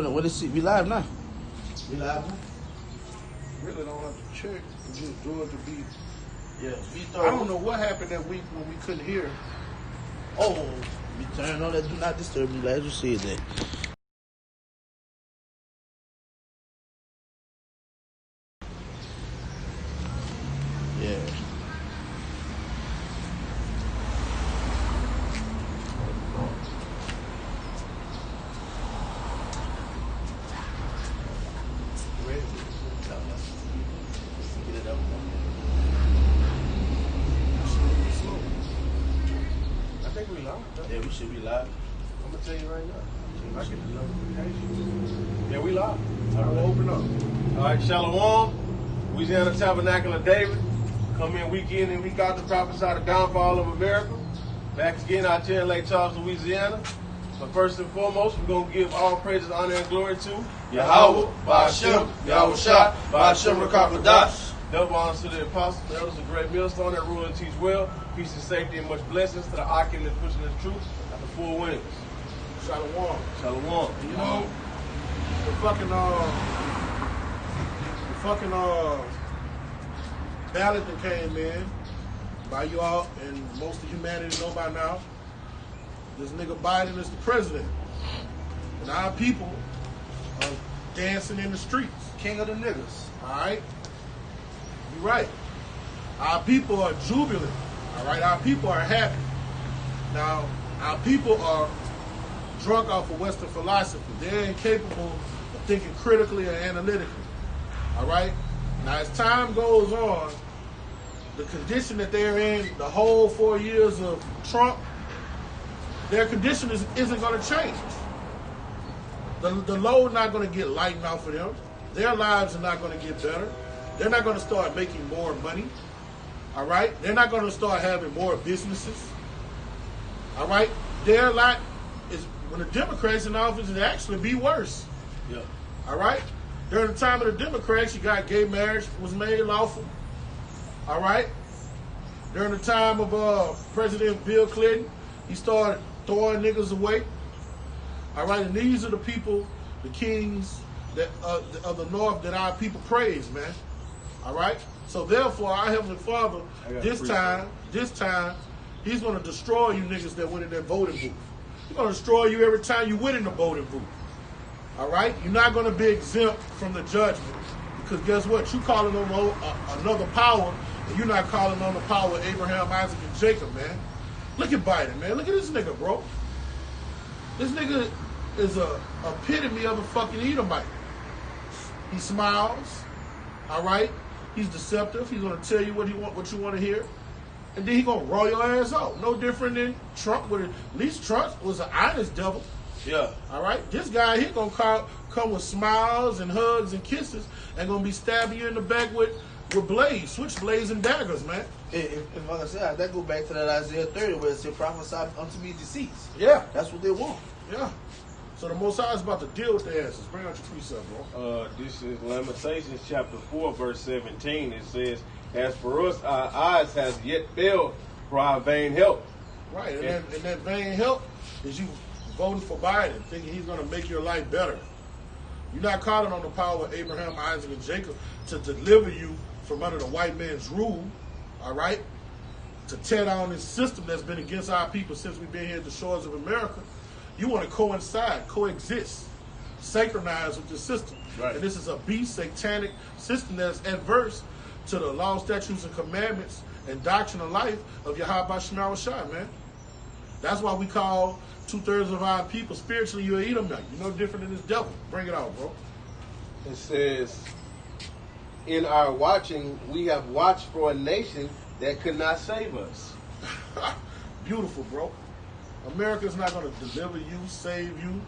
What is it? We live now. We live now. Really don't have to check. Just Georgia beat. Yeah. I don't know what happened that week when we couldn't hear. Oh, we turned on that do not disturb me. Like you said that. Yeah. I think we live. Yeah, we should be live. I'm gonna tell you right now. I get the notification. Yeah, we live. I will open up. All right, Shalom, Louisiana Tabernacle of David. Come in week in and week out to prophesy the downfall of America. Back again out here in Lake Charles, Louisiana. But first and foremost, we're going to give all praises, honor, and glory to Yahweh, Ba'ashem, Yahweh Shah, Ba'ashem Rakakadash. Double honors to the apostles, the elders, a great millstone that rule and teach well. Peace and safety and much blessings to the Akim that's pushing the truth at the full winnings. Shalom. Shalom. You know, the fucking ballot that came in by you all and most of humanity know by now, this nigga Biden is the president. And our people are dancing in the streets. King of the niggas. All right? You're right. Our people are jubilant. All right? Our people are happy. Now, our people are drunk off of Western philosophy. They're incapable of thinking critically or analytically. All right? Now, as time goes on, the condition that they're in, the whole 4 years of Trump, their condition isn't going to change. The load not going to get lightened off of them. Their lives are not going to get better. They're not going to start making more money. All right? They're not going to start having more businesses. All right? Their lot is, when the Democrats in office, it actually be worse. Yeah. All right? During the time of the Democrats, you got gay marriage was made lawful. All right? During the time of President Bill Clinton, he started throwing niggas away. All right? And these are the people, the kings that of the North that our people praise, man. All right? So therefore, our Heavenly Father, this time, he's going to destroy you niggas that went in that voting booth. He's going to destroy you every time you win in the voting booth. All right? You're not going to be exempt from the judgment. Because guess what? You calling on another power, and you're not calling on the power of Abraham, Isaac, and Jacob, man. Look at Biden, man. Look at this nigga, bro. This nigga is a epitome of a fucking Edomite. He smiles, all right? He's deceptive. He's going to tell you what you want to hear. And then he going to roll your ass out. No different than Trump. At least Trump was an honest devil. Yeah. All right? This guy here going to come with smiles and hugs and kisses and going to be stabbing you in the back with blades, switchblades and daggers, man. If like I said, that go back to that Isaiah 30 where it said, prophesy unto me deceits. Yeah. That's what they want. Yeah. So the Most High is about to deal with their asses. Bring out your precept, bro. This is Lamentations chapter 4, verse 17. It says, as for us, our eyes has yet failed for our vain help. Right, and that vain help is you voting for Biden, thinking he's going to make your life better. You're not calling on the power of Abraham, Isaac, and Jacob to deliver you from under the white man's rule, all right? To tear down this system that's been against our people since we've been here at the shores of America. You want to coincide, coexist, synchronize with the system. Right. And this is a beast, satanic system that's adverse to the law, statutes, and commandments and doctrine of life of Yahweh Shema Shai, man. That's why we call 2/3 of our people spiritually you're Edomite. You're no different than this devil. Bring it out, bro. It says, in our watching, we have watched for a nation that could not save us. Beautiful, bro. America's not going to deliver you, save you,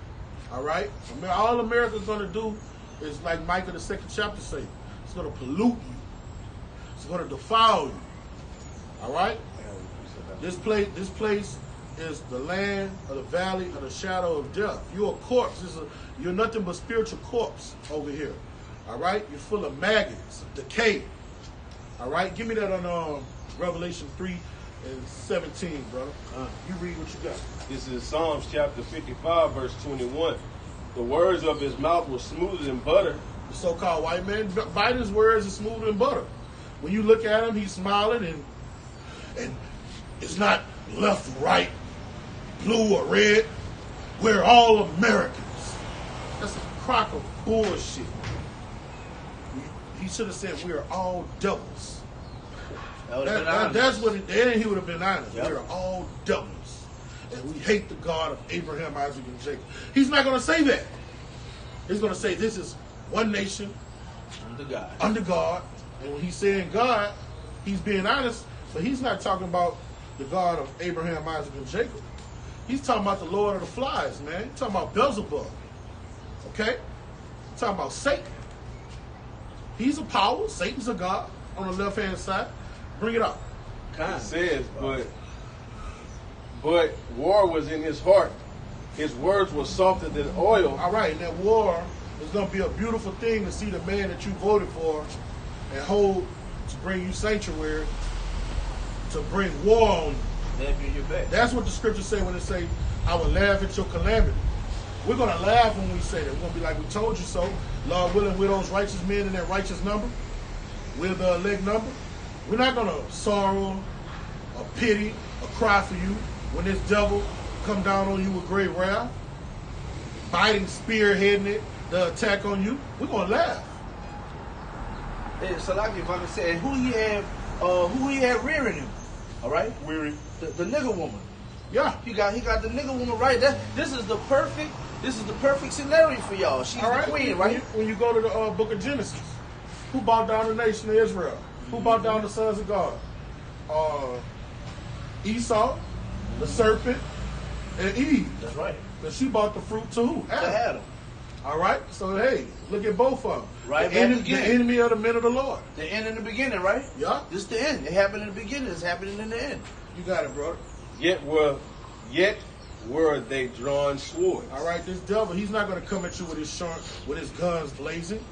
all right? All America's going to do is, like Micah the 2nd chapter say, it's going to pollute you. It's going to defile you, all right? This place is the land of the valley of the shadow of death. You're a corpse. You're nothing but spiritual corpse over here, all right? You're full of maggots, decay, all right? Give me that on Revelation 3 and 17, brother. You read what you got. This is Psalms chapter 55, verse 21. The words of his mouth were smoother than butter. The so-called white man, Biden's words are smoother than butter. When you look at him, he's smiling, and it's not left, right, blue or red. We're all Americans. That's a crock of bullshit. He should have said we're all devils. That's what then he would have been honest. Yep. We're all devils. And we hate the God of Abraham, Isaac, and Jacob. He's not going to say that. He's going to say this is one nation under God. And when he's saying God, he's being honest, but he's not talking about the God of Abraham, Isaac, and Jacob. He's talking about the Lord of the Flies, man. He's talking about Beelzebub. Okay? He's talking about Satan. He's a power. Satan's a God on the left-hand side. Bring it up. It says, but war was in his heart. His words were softer than oil. All right, and that war is going to be a beautiful thing to see the man that you voted for and hold to bring you sanctuary, to bring war on you. That's what the scriptures say when they say, I will laugh at your calamity. We're going to laugh when we say that. We're going to be like, we told you so. Lord willing, we're those righteous men in that righteous number. We're the elect number. We're not going to sorrow or pity or cry for you when this devil come down on you with great wrath, biting, spearheading it, the attack on you. We're going to laugh. Hey, so like if I can say, who he had rearing him, all right? Weary. The nigger woman. Yeah. He got the nigger woman right. This is the perfect scenario for y'all. She's the queen, right? When you go to the book of Genesis, who brought down the nation of Israel? Who brought down the sons of God? Esau, the serpent, and Eve. That's right. But she brought the fruit to who? Adam. All right. So hey, look at both of them. Right. The enemy of the men of the Lord. The end in the beginning, right? Yeah. This is the end. It happened in the beginning. It's happening in the end. You got it, brother. Yet were they drawn swords. All right. This devil, he's not going to come at you with his guns blazing.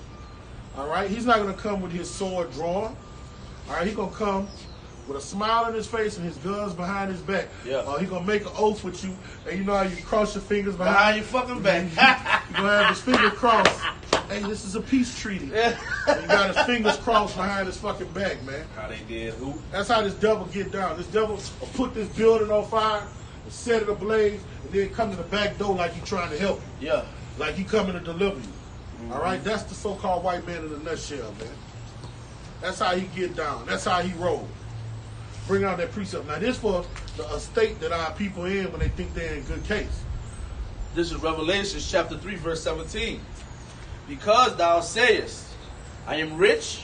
All right. He's not going to come with his sword drawn. All right. He's going to come with a smile on his face and his guns behind his back. Yeah. He's going to make an oath with you. And you know how you cross your fingers behind your fucking back. You're going to have his fingers crossed. Hey, this is a peace treaty. Yeah. And you got his fingers crossed behind his fucking back, man. How they did who? That's how this devil get down. This devil will put this building on fire and set it ablaze and then come to the back door like he trying to help you. Yeah. Like he coming to deliver you. Mm-hmm. All right? That's the so-called white man in a nutshell, man. That's how he get down. That's how he roll. Bring out that precept. Now, this for a state that our people in when they think they're in good case. This is Revelation chapter 3, verse 17. Because thou sayest, I am rich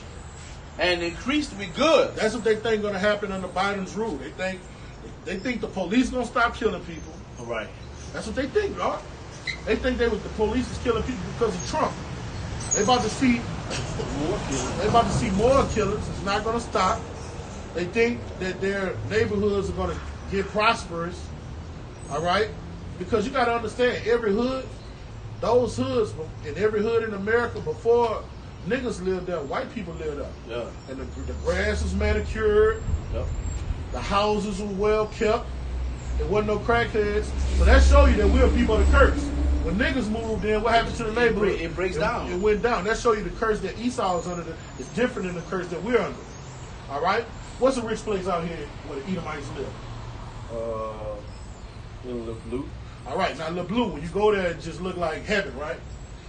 and increased with goods. That's what they think going to happen under Biden's rule. They think the police going to stop killing people. All right. That's what they think, dog. They think the police is killing people because of Trump. They about to see more killers. They about to see more killers. It's not going to stop. They think that their neighborhoods are going to get prosperous. All right? Because you got to understand, every hood, those hoods, in every hood in America before niggas lived there, white people lived there. Yeah. And the grass was manicured. Yep. The houses were well kept. There wasn't no crackheads. So that show you that we're people of the curse. When niggas moved in, what happened to the neighborhood? It breaks down. It went down. That show you the curse that Esau is under is different than the curse that we're under. All right? What's a rich place out here where the Edomites live? In Le Bleu. All right, now Le Bleu, when you go there, it just look like heaven, right?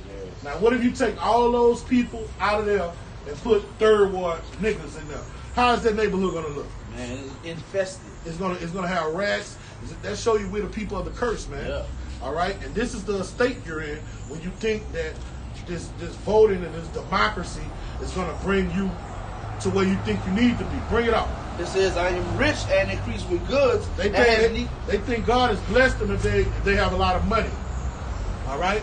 Yes. Now, what if you take all those people out of there and put third ward niggas in there? How is that neighborhood gonna look? Man, it's infested. It's gonna have rats. That show you we're the people of the curse, man. Yeah. All right, and this is the state you're in when you think that this voting and this democracy is gonna bring you to where you think you need to be. Bring it up. It says, I am rich and increased with goods. They think God has blessed them if they have a lot of money. All right?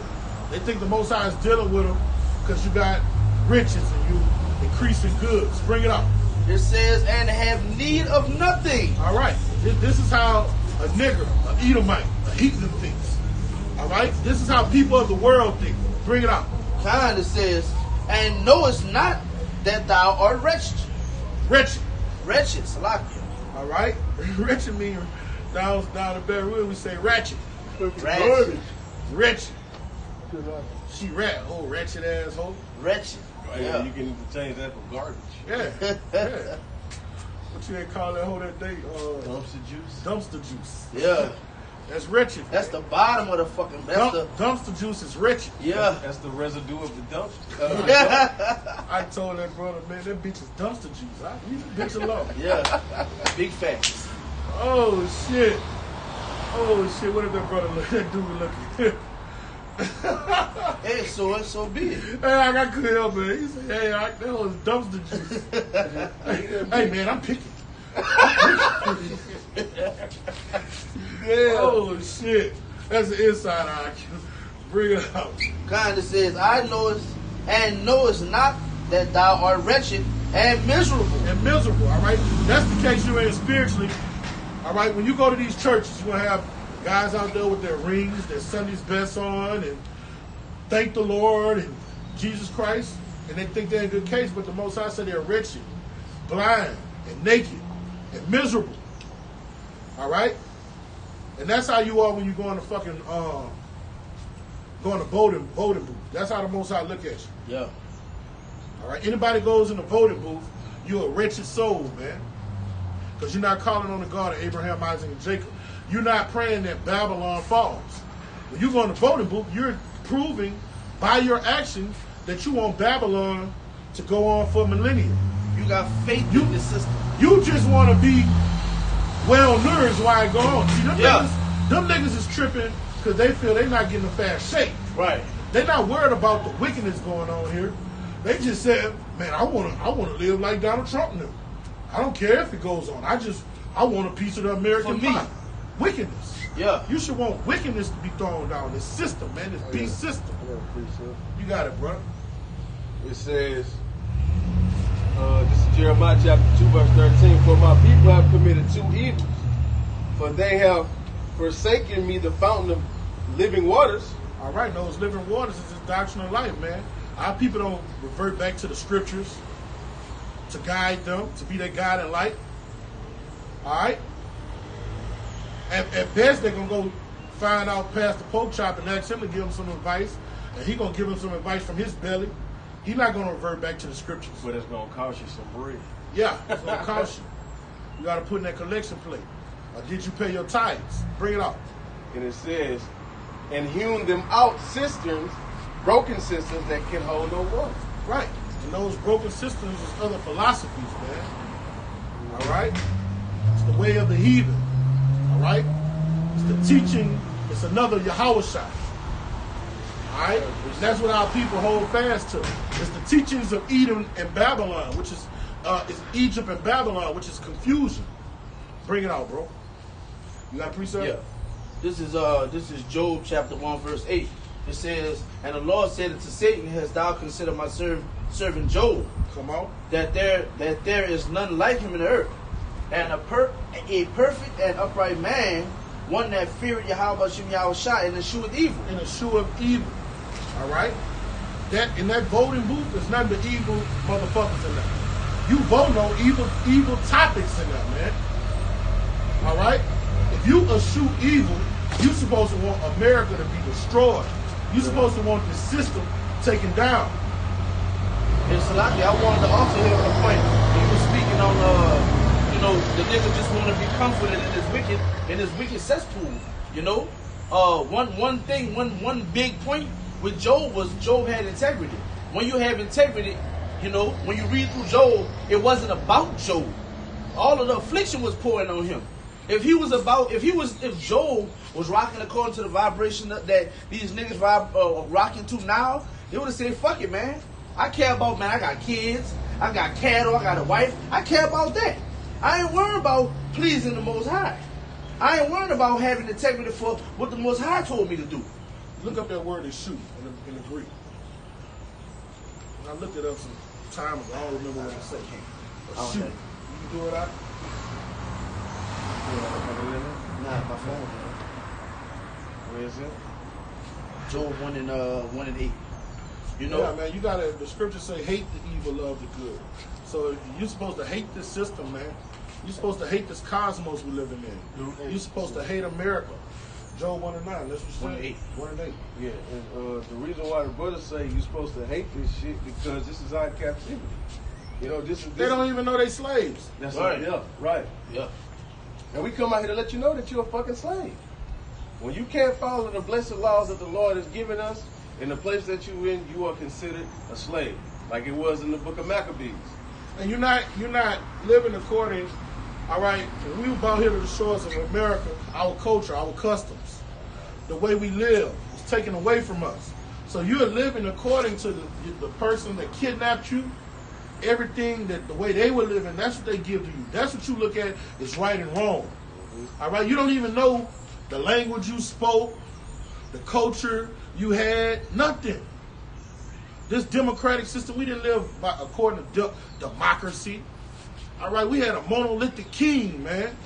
They think the Most High is dealing with them because you got riches and you increasing goods. Bring it up. It says, and have need of nothing. All right. This is how a nigger, an Edomite, a heathen thinks. All right? This is how people of the world think. Bring it up. Kind it says, and knowest not that thou art wretched. Wretched. Wretched, Salakia. All right? Wretched means down in Beirut we say ratchet. Ratchet. Wretched. She rat. Oh, wretched asshole. Wretched. Right, Yeah. you can change that for garbage. Yeah. Yeah. What you ain't call that whole that day? Dumpster juice. Dumpster juice. Yeah. That's wretched. That's the bottom of the fucking. That's the. Dumpster juice is wretched. Yeah. That's the residue of the dumpster. I told that brother, man, that bitch is dumpster juice. I leave the bitch alone. Yeah. Big facts. Oh shit. Oh shit. What did that brother look? That dude looking. Hey, so be it. Hey, I couldn't help it. He said, hey, that was dumpster juice. Hey man, I'm picky. Yeah. Oh shit. That's the inside eye. Bring it out. Kind of says, I knowest not that thou art wretched and miserable. And miserable, all right? That's the case you're in spiritually. All right, when you go to these churches, you're going to have guys out there with their rings, their Sunday's best on, and thank the Lord and Jesus Christ, and they think they're in good case, but the Most High said they're wretched, blind, and naked, and miserable. All right? And that's how you are when you go in the fucking, voting booth. That's how the Most High look at you. Yeah. All right? Anybody goes in the voting booth, you're a wretched soul, man. Because you're not calling on the God of Abraham, Isaac, and Jacob. You're not praying that Babylon falls. When you go in the voting booth, you're proving by your actions that you want Babylon to go on for millennia. You got faith in the system. You just want to be well nourished while it go on. See, Yeah. them niggas is tripping because they feel they're not getting a fast shake. Right. They're not worried about the wickedness going on here. They just said, man, I want to live like Donald Trump knew. I don't care if it goes on. I want a piece of the American For me. pie. Wickedness. Yeah. You should want wickedness to be thrown down. This system, man. This beast system. You got it, bro. It says, this is Jeremiah chapter 2, verse 13. For my people have committed two evils. For they have forsaken me, the fountain of living waters. All right, those living waters is the doctrine of life, man. Our people don't revert back to the scriptures to guide them, to be their guide and light. All right? At best, they're going to go find out Pastor Pork Chop and ask him to give them some advice, and he's going to give them some advice from his belly. He's not going to revert back to the scriptures. But it's going to cost you some bread. Yeah, it's going to cost you. You got to put in that collection plate. Or did you pay your tithes? Bring it out. And it says, and hewn them out cisterns, broken cisterns that can hold no water. Right. And those broken systems is other philosophies, man. All right? It's the way of the heathen. All right? It's the teaching. It's another Yahushua. All right? And that's what our people hold fast to. It's the teachings of Edom and Babylon, which is Egypt and Babylon, which is confusion. Bring it out, bro. You got a precept? Yeah. This is Job chapter 1, verse 8. It says, and the Lord said unto Satan, hast thou considered my servant Job, Come on. that there is none like him in the earth, and a perfect and upright man, one that feareth Yahweh Shem Yahushua and escheweth evil. In a shoe of evil. All right? That in that voting booth, there's nothing but evil motherfuckers in there. You vote on evil topics in there, man. All right? If you eschew evil, you're supposed to want America to be destroyed. You're supposed to want the system taken down. And Salaki, I wanted to also hear a point. He was speaking on, the nigga just want to be comforted in his wicked cesspool. You know, one big point with Job was Job had integrity. When you have integrity, you know, when you read through Job, it wasn't about Job. All of the affliction was pouring on him. If Job was rocking according to the vibration that these niggas rocking to now, they would have said, fuck it, man. I care about, man, I got kids, I got cattle, I got a wife. I care about that. I ain't worried about pleasing the Most High. I ain't worried about having integrity for what the Most High told me to do. Look up that word eschew in the Greek. I looked it up some time ago. I don't remember what it said. Eschew. Okay. You can do it out? Nah, my phone. Where is it? Job 1 and 8. You know? Yeah, man, you gotta, the scriptures say hate the evil, love the good. So you're supposed to hate this system, man. You're supposed to hate this cosmos we're living in. You're supposed to hate America. Job 1 and 9. That's what 1 you and said. 8. 1 and 8. Yeah, and the reason why the brothers say you're supposed to hate this shit because this is our captivity. You know, this is. They don't even know they slaves. That's Right. right. Yeah, right. Yeah. And we come out here to let you know that you're a fucking slave. When you can't follow the blessed laws that the Lord has given us, in the place that you're in, you are considered a slave, like it was in the book of Maccabees. And you're not living according, all right, when we were out here to the shores of America, our culture, our customs, the way we live is taken away from us. So you're living according to the person that kidnapped you. Everything that the way they were living, that's what they give to you. That's what you look at is right and wrong. All right, you don't even know the language you spoke, the culture you had, nothing. This democratic system, we didn't live according to democracy. All right, we had a monolithic king, man.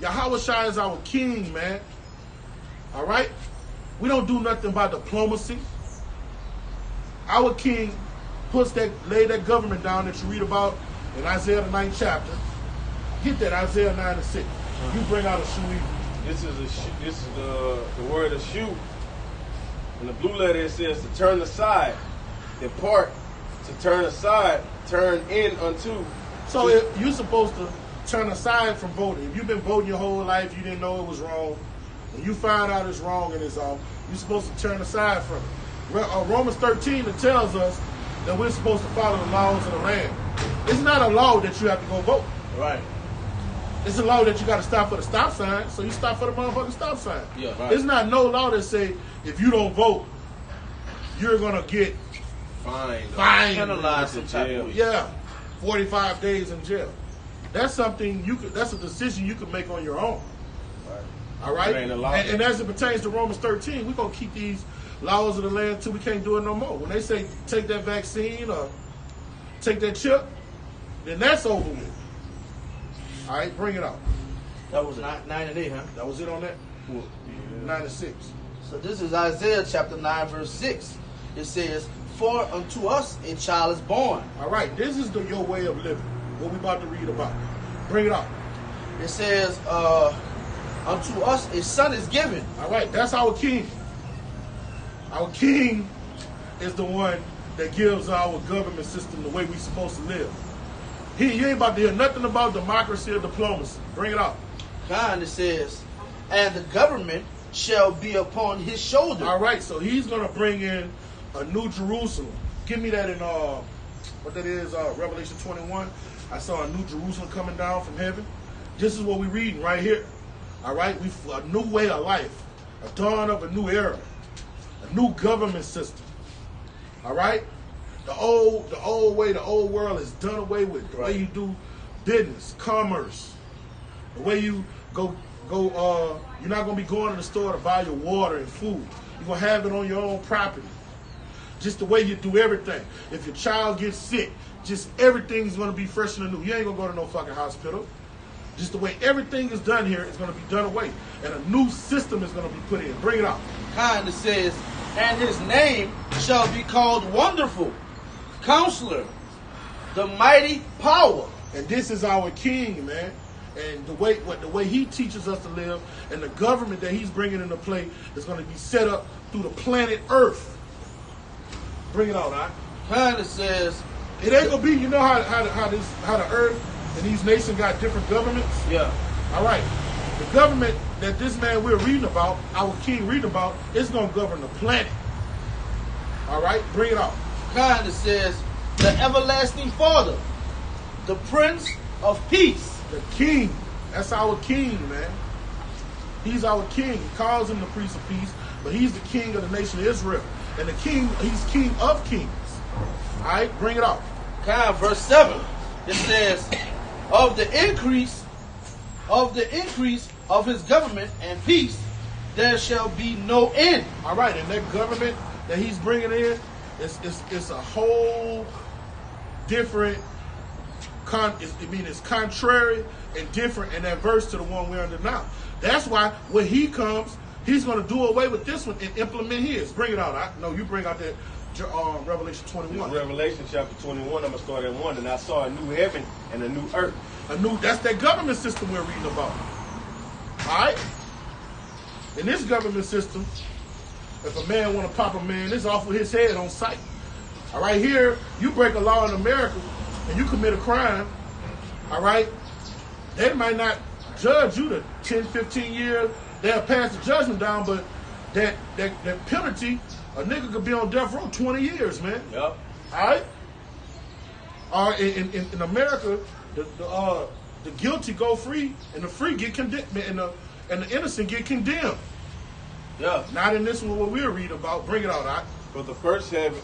Yahweh Shai is our king, man. All right, we don't do nothing by diplomacy. Our king lay that government down that you read about in Isaiah the 9th chapter. Get that, Isaiah 9 and 6. You bring out a shoe evil. This is the word of shoe. In the blue letter it says to turn aside, depart, to turn aside, turn in unto. So if you're supposed to turn aside from voting. If you've been voting your whole life, you didn't know it was wrong, and you find out it's wrong and it's off, you're supposed to turn aside from it. Romans 13 it tells us that we're supposed to follow the laws of the land. It's not a law that you have to go vote. Right. It's a law that you got to stop for the stop sign, so you stop for the motherfucking stop sign. Yeah, right. It's not no law that say if you don't vote, you're gonna get Fine. fined. Penalized some type of way. Yeah, 45 days in jail. That's something that's a decision you can make on your own. Right. All right? It ain't a law. And as it pertains to Romans 13, we're going to keep these laws of the land until we can't do it no more. When they say take that vaccine or take that chip, then that's over with. All right, bring it out. That was 9 and 8, huh? That was it on that? 9 and 6. So this is Isaiah chapter 9, verse 6. It says, "For unto us a child is born." All right, this is your way of living. What we about to read about. Bring it out. It says, "Unto us a son is given." All right, that's our king. Our king is the one that gives our government system the way we're supposed to live. You ain't about to hear nothing about democracy or diplomacy. Bring it out. God, it says, "And the government shall be upon his shoulder." All right, so he's going to bring in a new Jerusalem. Give me that in, what that is, Revelation 21. I saw a new Jerusalem coming down from heaven. This is what we're reading right here. All right, a new way of life, a dawn of a new era, a new government system. All right, the old way, the old world is done away with. The way you do business, commerce, the way you go. You're not gonna be going to the store to buy your water and food. You're gonna have it on your own property. Just the way you do everything. If your child gets sick, just everything's gonna be fresh and new. You ain't gonna go to no fucking hospital. Just the way everything is done here is gonna be done away, and a new system is gonna be put in. Bring it out. God, it says, "And his name shall be called Wonderful, Counselor, the Mighty Power." And this is our king, man. And the way he teaches us to live, and the government that he's bringing into play is going to be set up through the planet Earth. Bring it out, huh? God, it says, It ain't gonna be. You know how the Earth and these nations got different governments. yeah, All right, the government that this man we're reading about, our king reading about, is going to govern the planet. All right, bring it out. God, it says, "The everlasting Father, the Prince of Peace." The king, that's our king, man. He's our king. He calls him the Prince of Peace, but he's the king of the nation of Israel. And the king, he's king of kings. All right, bring it out. God, verse 7, it says, of the increase of his government and peace, there shall be no end. All right, and that government that he's bringing in, it's a whole different. It's contrary and different and adverse to the one we're under now. That's why when he comes, he's going to do away with this one and implement his. Bring it out. No, you bring out that Revelation 21. Revelation chapter 21, I'm going to start at 1. And I saw a new heaven and a new earth. That's that government system we're reading about. All right? In this government system, if a man want to pop a man, it's off with his head on sight. All right, here, you break a law in America and you commit a crime, all right, they might not judge you to 10, 15 years. They'll pass the judgment down, but that penalty, a nigga could be on death row 20 years, man. Yep. All right? In America, the guilty go free and the free get condemned, and the innocent get condemned. Yeah. Not in this one what we'll read about. Bring it out, all right? For the first heaven,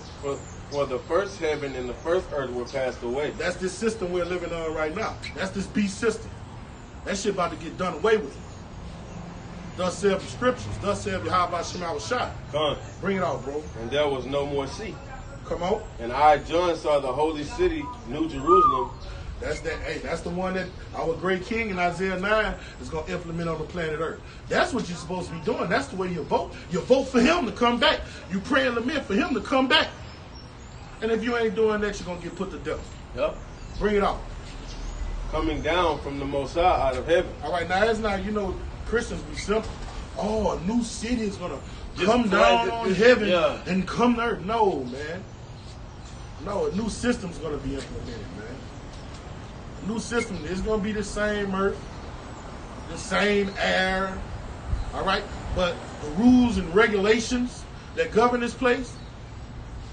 for the first heaven and the first earth were passed away. That's this system we're living on right now. That's this beast system. That shit about to get done away with. Thus saith the scriptures. Thus saith Yahweh Shema Shai. Come. Bring it out, bro. And there was no more sea. Come on. And I, John, saw the holy city, New Jerusalem. That's that. Hey, that's the one that our great king in Isaiah 9 is going to implement on the planet Earth. That's what you're supposed to be doing. That's the way you vote. You vote for him to come back. You pray and lament for him to come back. And if you ain't doing that, you're going to get put to death. Yep. Bring it out. Coming down from the Most High out of heaven. All right, now that's not, Christians be simple. Oh, a new city is going to Just come down on heaven yeah. and come to earth. No, man. No, a new system's going to be implemented, man. A new system is going to be the same earth, the same air, all right? But the rules and regulations that govern this place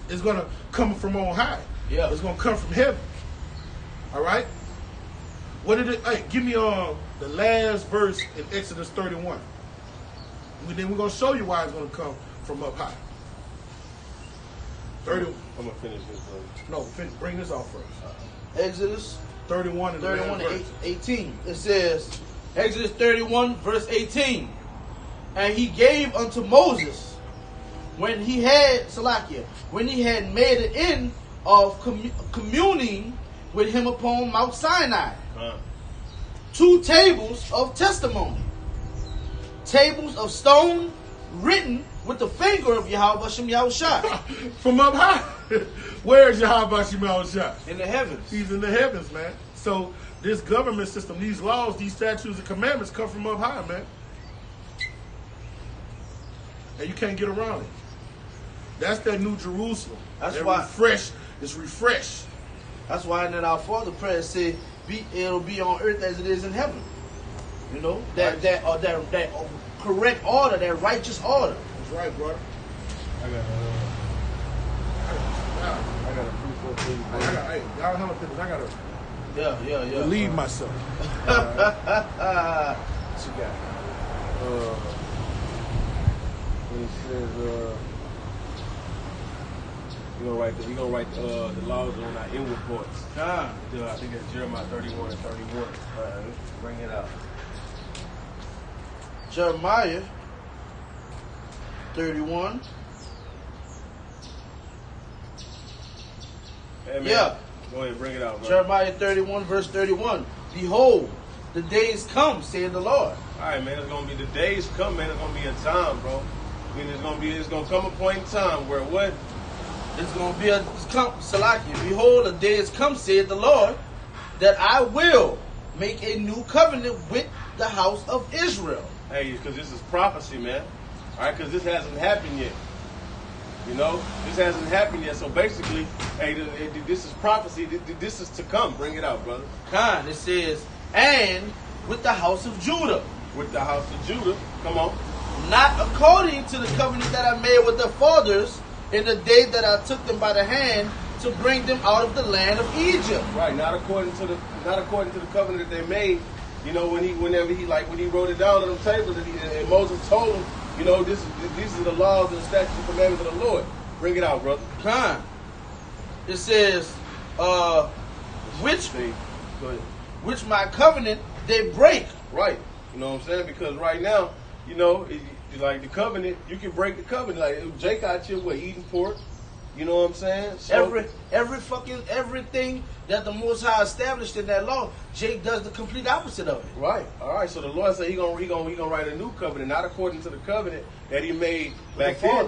is going to come from on high. Yeah. It's going to come from heaven, all right? What did it? Hey, give me the last verse in Exodus 31. And then we're gonna show you why it's gonna come from up high. 30. I'm gonna finish this verse. No, bring this out first. Exodus 31 and 31 verse. and 18. It says, Exodus 31 verse 18. And he gave unto Moses when he had made an end of communing with him upon Mount Sinai, 2 tables of testimony, tables of stone written with the finger of Yahweh Shem Yahushua. From up high. Where is Yahweh Shem Yahushua? In the heavens. He's in the heavens, man. So this government system, these laws, these statutes and commandments come from up high, man. And you can't get around it. That's that New Jerusalem. That's that why it's refreshed. That's why in our Father prayer said, it'll be on earth as it is in heaven. You know, that correct order, that righteous order. That's right, brother. I got a proof for you. Hey, y'all handle business. I gotta Yeah. relieve myself. What you got? It says, we gonna write the laws on our inward parts. I think that's Jeremiah 31 and 31. Let's bring it out. Jeremiah 31. Hey, man, Yeah. Go ahead, bring it out, bro. Jeremiah 31 verse 31. Behold, the days come, saith the Lord. All right, man. It's gonna be the days come, man. It's gonna be a time, bro. I mean, it's gonna come a point in time where what? It's going to be Salakia. Behold, the day is come, saith the Lord, that I will make a new covenant with the house of Israel. Hey, because this is prophecy, man. All right, because this hasn't happened yet. This hasn't happened yet. So basically, hey, this is prophecy. This is to come. Bring it out, brother. It says, and with the house of Judah. With the house of Judah. Come on. Not according to the covenant that I made with their fathers in the day that I took them by the hand to bring them out of the land of Egypt. Right, not according to the covenant that they made. When he wrote it down on the table, and Moses told him, these are the laws and the statutes and commandments of the Lord. Bring it out, brother. It says, which my covenant they break. Right. You know what I'm saying? Because right now, like the covenant, you can break the covenant. Like Jake out here eating pork. You know what I'm saying? So, everything that the Most High established in that law, Jake does the complete opposite of it. Right. All right. So the Lord said he gonna write a new covenant, not according to the covenant that he made back then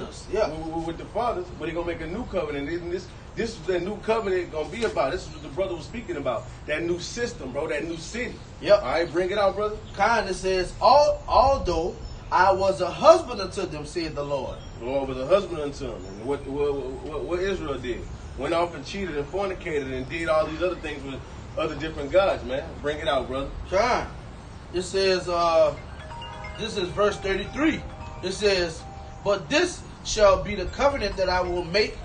with the fathers, but he gonna make a new covenant. And this is the new covenant gonna be about. This is what the brother was speaking about. That new system, bro. That new city. Yep. All right. Bring it out, brother. It says, although I was a husband unto them, said the Lord. The Lord was a husband unto them. And what Israel did? Went off and cheated and fornicated and did all these other things with other different gods, man. Bring it out, brother. John. It says, this is verse 33. It says, but this shall be the covenant that I will make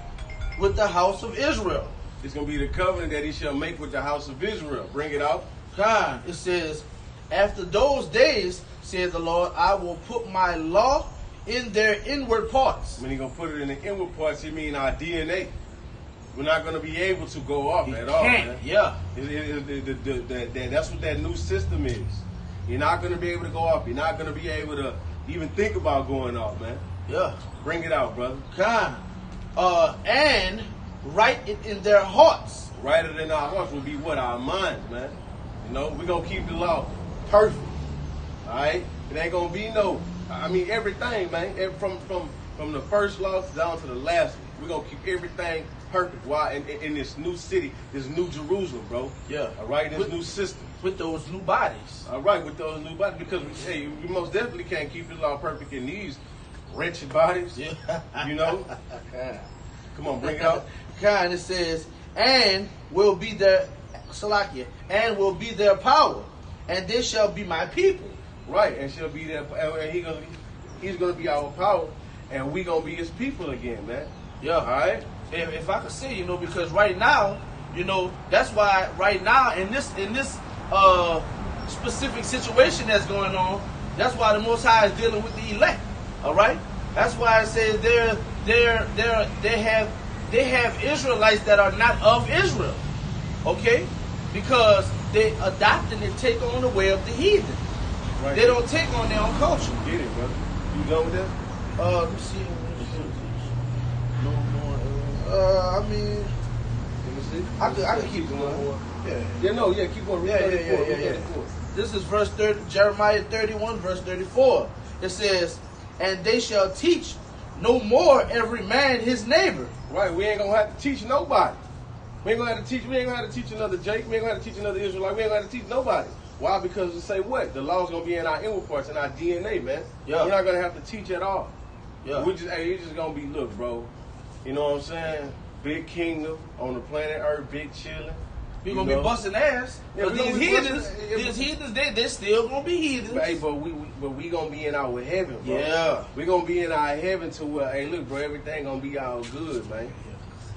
with the house of Israel. It's going to be the covenant that he shall make with the house of Israel. Bring it out. John. It says, after those days, said the Lord, I will put my law in their inward parts. When he's going to put it in the inward parts, he mean our DNA. We're not going to be able to go off at all, man. Yeah. That's what that new system is. You're not going to be able to go off. You're not going to be able to even think about going off, man. Yeah. Bring it out, brother. And write it in their hearts. Write it in our hearts will be what? Our minds, man. You know, we're going to keep the law perfect. All right? It ain't going to be everything, man. From the first law down to the last one. We're going to keep everything perfect. Why? In this new city, this new Jerusalem, bro. Yeah. All right? This new system. With those new bodies. All right, with those new bodies. Because, hey, we most definitely can't keep the law perfect in these wretched bodies. Yeah. You know? Come on, bring it out. And it says, and will be their Salakia, and will be their power, and they shall be my people. Right, and she'll be there, and he's gonna be our power, and we gonna be his people again, man. Yeah. All right. If I could say, because right now, that's why right now in this specific situation that's going on, that's why the Most High is dealing with the elect. All right. That's why I say they have Israelites that are not of Israel. Okay, because they adopt and they take on the way of the heathen. Right. They don't take on their own culture. Get it, brother. You done with that? Let me see. No more. Let me see. I could keep going. Yeah. Keep on. Yeah. This is verse 30, Jeremiah 31, verse 34. It says, and they shall teach no more every man his neighbor. Right, we ain't gonna have to teach nobody. We ain't gonna have to teach another Jake. We ain't gonna have to teach another Israelite. We ain't gonna have to teach nobody. Why? Because we say what? The law's gonna be in our inward parts, in our DNA, man. Yeah. We're not gonna have to teach at all. Yeah. It's just gonna be, look, bro. You know what I'm saying? Big kingdom on the planet Earth, big chilling. We're gonna be busting ass. Yeah, But these heathens, they still gonna be heathens. Hey, but we gonna be in our heaven, bro. Yeah. We gonna be in our heaven to where, hey, look, bro, everything gonna be all good, man.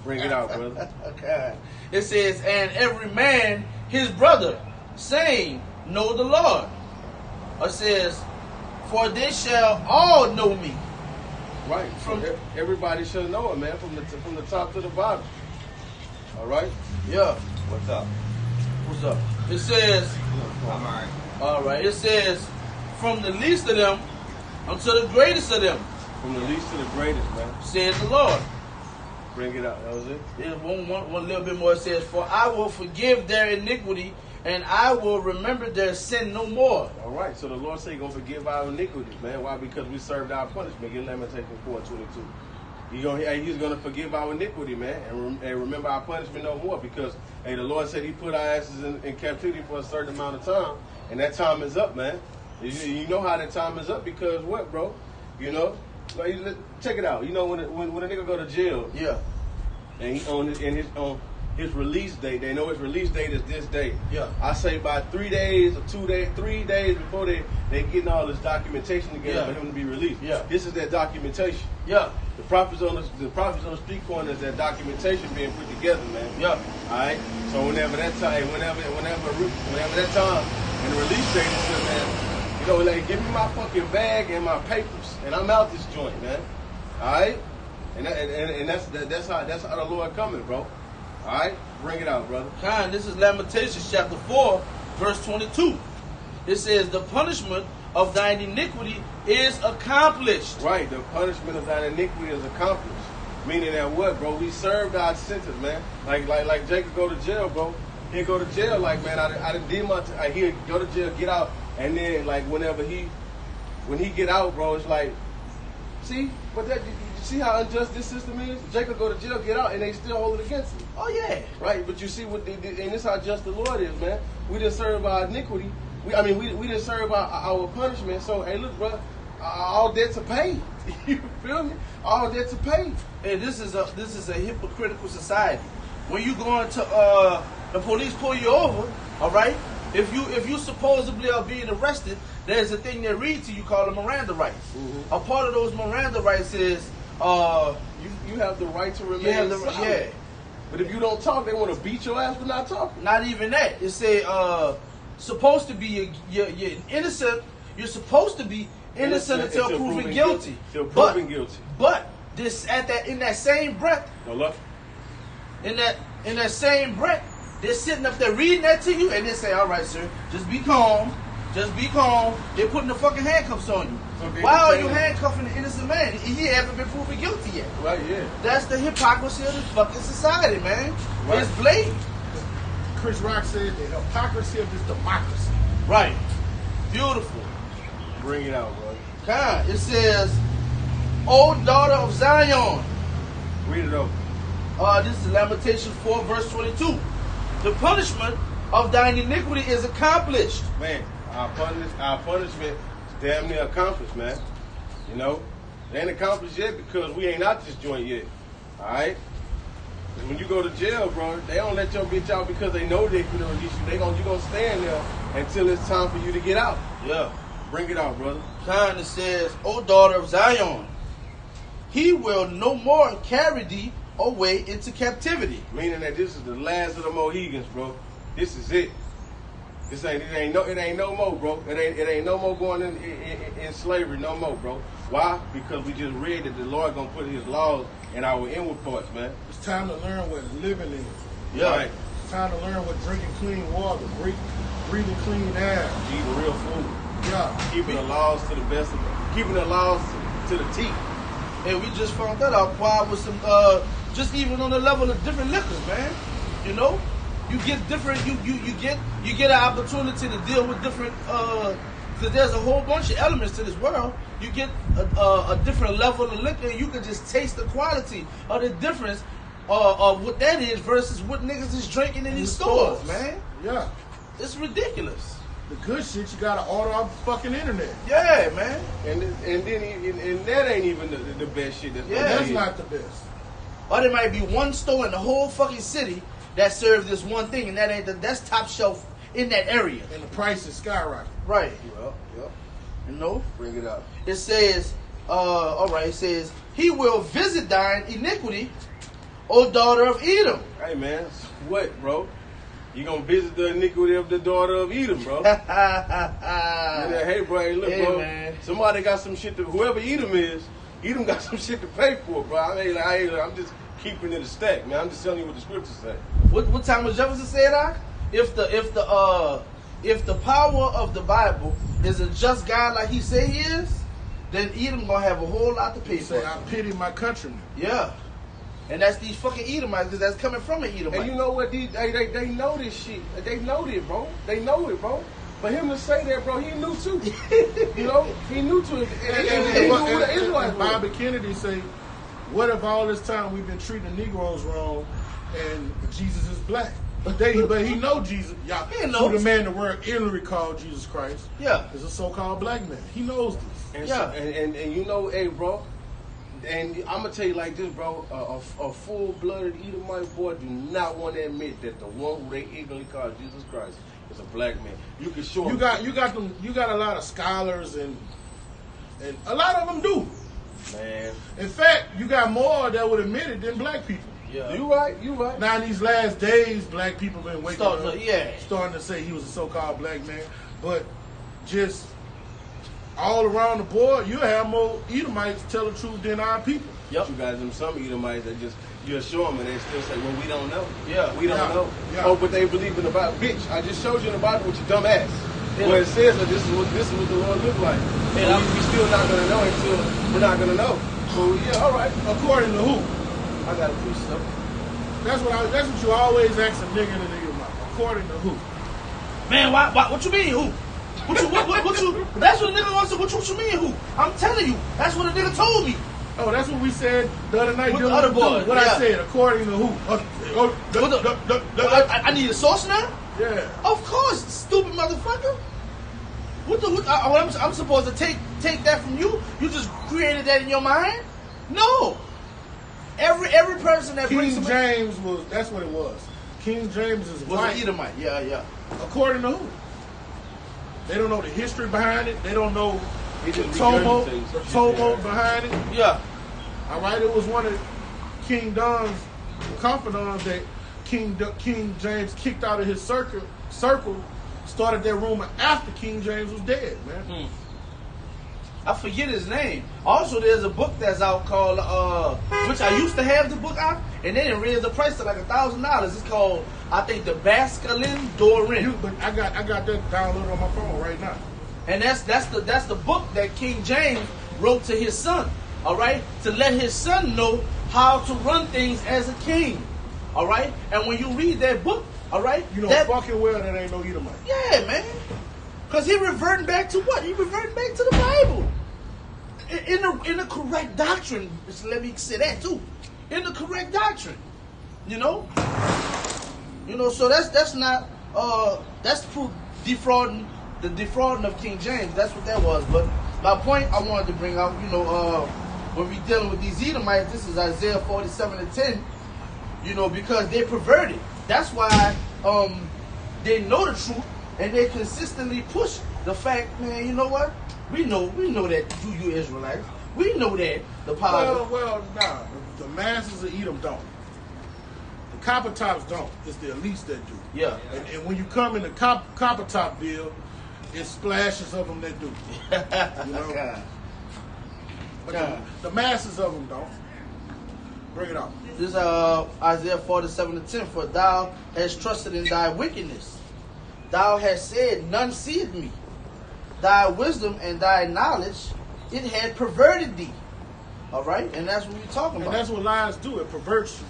Bring it out, brother. Okay. It says, and every man his brother, saying, know the Lord. It says, for they shall all know me. Right. Everybody should know it, man, from the top to the bottom. All right. Yeah. What's up? What's up? It says, I'm alright. all right. It says, from the least of them unto the greatest of them, From the least to the greatest, man. says the Lord. Bring it out. That was it. There's one little bit more. It says, for I will forgive their iniquity, and I will remember their sin no more. All right. So the Lord said He's gonna forgive our iniquities, man. Why? Because we served our punishment. Get Lamentation 4:22. He's gonna forgive our iniquity, man, and remember our punishment no more. Because the Lord said He put our asses in captivity for a certain amount of time, and that time is up, man. You know how that time is up because what, bro? Like, check it out. You know when a nigga go to jail, Yeah. and he on his release date, they know his release date is this day. Yeah. I say by 3 days or 2 days, 3 days before they getting all this documentation together for him to be released. Yeah. This is that documentation. Yeah. The prophets on the street corner is that documentation being put together, man. Yeah. All right. So whenever that time, whenever that time, and the release date is, man, like give me my fucking bag and my papers, and I'm out this joint, man. All right. And that's how the Lord coming, bro. All right, bring it out, brother. This is Lamentations chapter 4, verse 22. It says, the punishment of thine iniquity is accomplished. Right, the punishment of thine iniquity is accomplished. Meaning that what, bro? We served our sentence, man. Like Jacob go to jail, bro. He'll go to jail, like, man, I did my he'll go to jail, get out, and then like when he get out, bro, it's like, see, but you see how unjust this system is? Jacob go to jail, get out, and they still hold it against him. Oh, yeah. Right, but you see what and this is how just the Lord is, man. We didn't serve our iniquity. We didn't serve our punishment. So, hey, look, bro, all debts are paid. You feel me? All debts are paid. Hey, this is a hypocritical society. When you go into the police pull you over, all right? If you supposedly are being arrested, there's a thing they read to you called a Miranda rights. Mm-hmm. A part of those Miranda rights is you have the right to remain silent. yeah. But if you don't talk, they want to beat your ass for not talking. Not even that. It say supposed to be you're innocent. You're supposed to be innocent until proven guilty. Until proven guilty. But this in that same breath. No luck. In that same breath, they're sitting up there reading that to you, and they say, "All right, sir, just be calm. Just be calm." They're putting the fucking handcuffs on you. Okay, why are you handcuffing an innocent man? He haven't been proven guilty yet. Right, yeah. That's the hypocrisy of this fucking society, man. Right. It's blatant. Chris Rock said the hypocrisy of this democracy. Right. Beautiful. Bring it out, bro. God, it says, "O daughter of Zion." Read it over. This is Lamentations 4, verse 22. "The punishment of thine iniquity is accomplished." Man, our punishment is damn near accomplished, man. You know? It ain't accomplished yet because we ain't out this joint yet. Alright? When you go to jail, bro, they don't let your bitch out because they know they can release you. You gonna stay in there until it's time for you to get out. Yeah. Bring it out, brother. Kind it says, "O daughter of Zion, he will no more carry thee away into captivity." Meaning that this is the last of the Mohegans, bro. This is it. It ain't no more, bro. It ain't no more going in slavery no more, bro. Why? Because we just read that the Lord gonna put His laws in our inward parts, man. It's time to learn what living is. Yeah. Right. It's time to learn what drinking clean water, breathing clean air. Eating real food. Yeah. Keeping the laws to the best of keeping the laws to the teeth. And we just found that out why with some just even on the level of different liquors, man. You know? You get different you get an opportunity to deal with different because there's a whole bunch of elements to this world. You get a different level of liquor, and you can just taste the quality of the difference of what that is versus what niggas is drinking in these stores, man. Yeah. It's ridiculous. The good shit you gotta order off the fucking internet. Yeah, man. And that ain't even the best shit. That's not the best. Or there might be one store in the whole fucking city that serves this one thing, and that's top shelf in that area. And the price is skyrocketing. Right. Well, yep. You know? Bring it up. It says, all right, it says, "He will visit thine iniquity, O daughter of Edom." Hey, man. What, bro? You gonna visit the iniquity of the daughter of Edom, bro. Hey, bro, hey, look, Hey, bro. man. Somebody got some shit to, whoever Edom is, Edom got some shit to pay for, bro. I'm just keeping it a stack, man. I'm just telling you what the scriptures say. What Thomas Jefferson said, if the power of the Bible is a just God like He say He is, then Edom gonna have a whole lot to pay He for. say, "I pity my countrymen." Yeah, and that's these fucking Edomites because that's coming from an Edomite. And you know what? They know this shit. They know it, bro. They know it, bro. For him to say that, bro, he knew too. You know, he knew too. And he knew who the Israelites were. Bobby Kennedy say, "What if all this time we've been treating Negroes wrong, and Jesus is black?" But he know Jesus. Y'all, He knows. who the man the word Hillary called Jesus Christ Yeah. is a so-called black man. He knows this. And Yeah. and you know, hey, bro. And I'm gonna tell you like this, bro. A full-blooded Edomite boy do not want to admit that the one who they ignorantly call Jesus Christ is a black man. You can show You got a lot of scholars and a lot of them do. man. In fact, you got more that would admit it than black people. Yeah. You right. Now in these last days, black people been waking up, Starting starting to say he was a so-called black man. But just all around the board, you have more Edomites tell the truth than our people. Yep. You guys, them some Edomites that just you show them and they still say, "Well, we don't know." Yeah. we don't Yeah. know. Yeah. Oh, but they believe in the Bible. Bitch, I just showed you in the Bible with your dumb ass. Yeah. Where it says that this is what the Lord look like. Yeah. And we still not gonna know until we're not gonna know. So yeah, all right. According to who? I got a free stuff. That's what you always ask a nigga in the Edomite. According to who? Man, why? What you mean who? What you? That's what a nigga wants to. What you mean who? I'm telling you, that's what a nigga told me. Oh, that's what we said the other night. With the dealing other with boy, dude. What yeah. I said, according to who? I need a source now. Yeah. Of course, stupid motherfucker. I'm supposed to take that from you? You just created that in your mind? No. Every person that brings King James was, that's what it was. King James is was white. an Edomite. Yeah. According to who? They don't know the history behind it. They don't know He the just Tomo regurgitates behind it. Yeah. All right, it was one of King Don's confidants that King James kicked out of his circle, started that rumor after King James was dead, man. I forget his name. Also, there's a book that's out called, which I used to have the book out, and they didn't raise the price to like $1,000. It's called, I think, the Basculin Dorin. But I got that downloaded on my phone right now. And that's the book that King James wrote to his son. All right, to let his son know how to run things as a king. All right, and when you read that book, all right, You know fucking well that ain't no Edomite. yeah, man, because he reverting back to what? He reverting back to the Bible in the correct doctrine. Just let me say that too, in the correct doctrine. You know, so that's not that's proof defrauding of King James. That's what that was. But my point I wanted to bring out, when we dealing with these Edomites, this is Isaiah 47:10. Because they perverted. That's why they know the truth and they consistently push the fact, man. You know what? We know that you Israelites. We know that the power. Well, nah. The masses of Edom don't. The copper tops don't. It's the elites that do. Yeah. And when you come in the copper top bill, it's splashes of them that do. You know? God. But the masses of them don't. Bring it out. This is Isaiah 47:10. For thou hast trusted in thy wickedness. Thou hast said, none seeth me. Thy wisdom and thy knowledge, it had perverted thee. All right? And that's what we're talking about. And that's what lies do. It perverts you.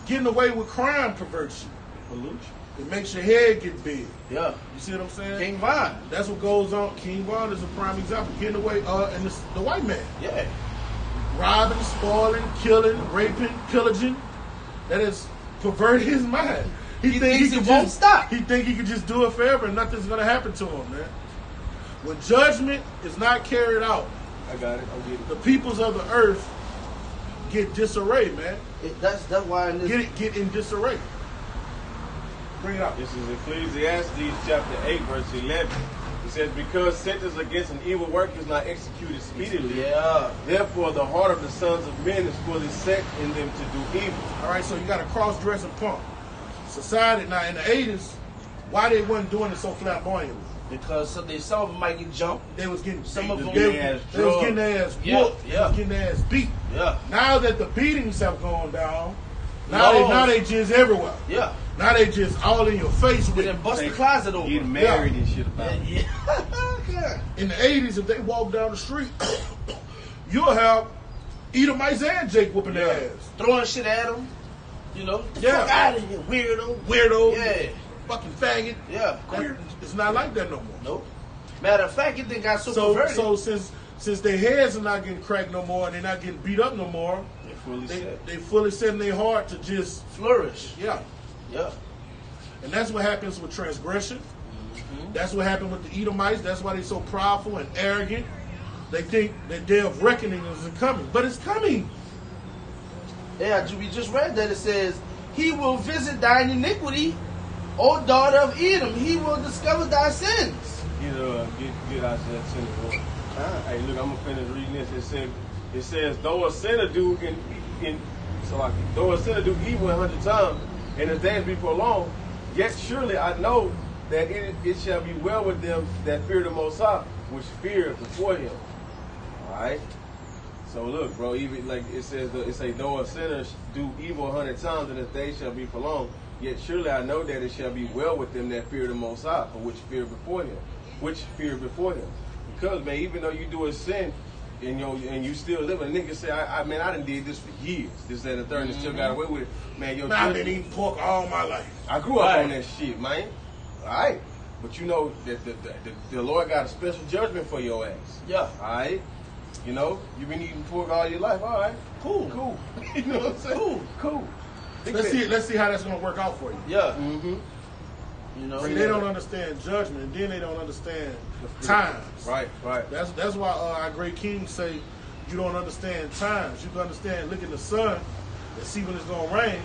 Getting away with crime perverts you. Pollute It makes your head get big. you. Yeah. You see what I'm saying? King Von. That's what goes on. King Von is a prime example. Getting away, and the white man. Yeah. Robbing, spoiling, killing, raping, pillaging. That is perverted his mind. He thinks it won't stop. He think he can just do it forever and nothing's going to happen to him, man. When judgment is not carried out, I got it. I'll get it. the peoples of the earth get disarray, man. That's why in this. Get in disarray. Bring it out. This is Ecclesiastes chapter 8, verse 11. It says, because sentence against an evil work is not executed speedily, Yeah. therefore the heart of the sons of men is fully set in them to do evil. All right, so you got a cross-dressing punk. Society, now in the 80s, why they wasn't doing it so flamboyantly? Because some of them might get jumped. They was getting Some of them they was getting their ass Yeah, whooped. They was getting their ass beat. Yeah. Now that the beatings have gone down, Laws. now they just everywhere. Yeah. Now they just all in your face They with done it. bust the closet open. Getting married and shit about it. Yeah. God. In the 80s, if they walk down the street, you'll have Edomites and Jake whooping their ass. Throwing shit at them. Yeah. Fuck out of here, weirdo. Weirdo. Yeah. Fucking faggot. Yeah. It's not like that no more. Nope. Matter of fact, it got so perverted. So since their heads are not getting cracked no more and they're not getting beat up no more, They're fully set. they fully set in their heart to just, flourish. yeah. Yeah. And that's what happens with transgression. Mm-hmm. That's what happened with the Edomites. That's why they're so powerful and arrogant. They think that day of reckoning isn't coming. But it's coming. Yeah, we just read that. It says, he will visit thine iniquity, O daughter of Edom. He will discover thy sins. Get out of that sentence, boy. Hey, look, I'm gonna finish reading this. It says, though a sinner do though a sinner do evil 100 times, and his days be prolonged, yet surely I know that it shall be well with them that fear the Most High, which fear before Him. All right. So look, bro. Even like it says, though a sinner do evil 100 times, and his days shall be prolonged, yet surely I know that it shall be well with them that fear the Most High, for which fear before Him. Because, man, even though you do a sin and you still live, a nigga say, I done did this for years. This, that, and the third, and still got away with it. Man, I've been eating pork all my life. I grew up on that shit, man. All right. But you know that the Lord got a special judgment for your ass. Yeah. All right. You've been eating pork all your life. All right. Cool. You know what I'm saying? Cool. Let's see how that's gonna work out for you. Yeah. Mm-hmm. You know, See, they don't understand judgment, and then they don't understand times. Right. That's why our great king say, you don't understand times. You can understand, look at the sun and see when it's gonna rain,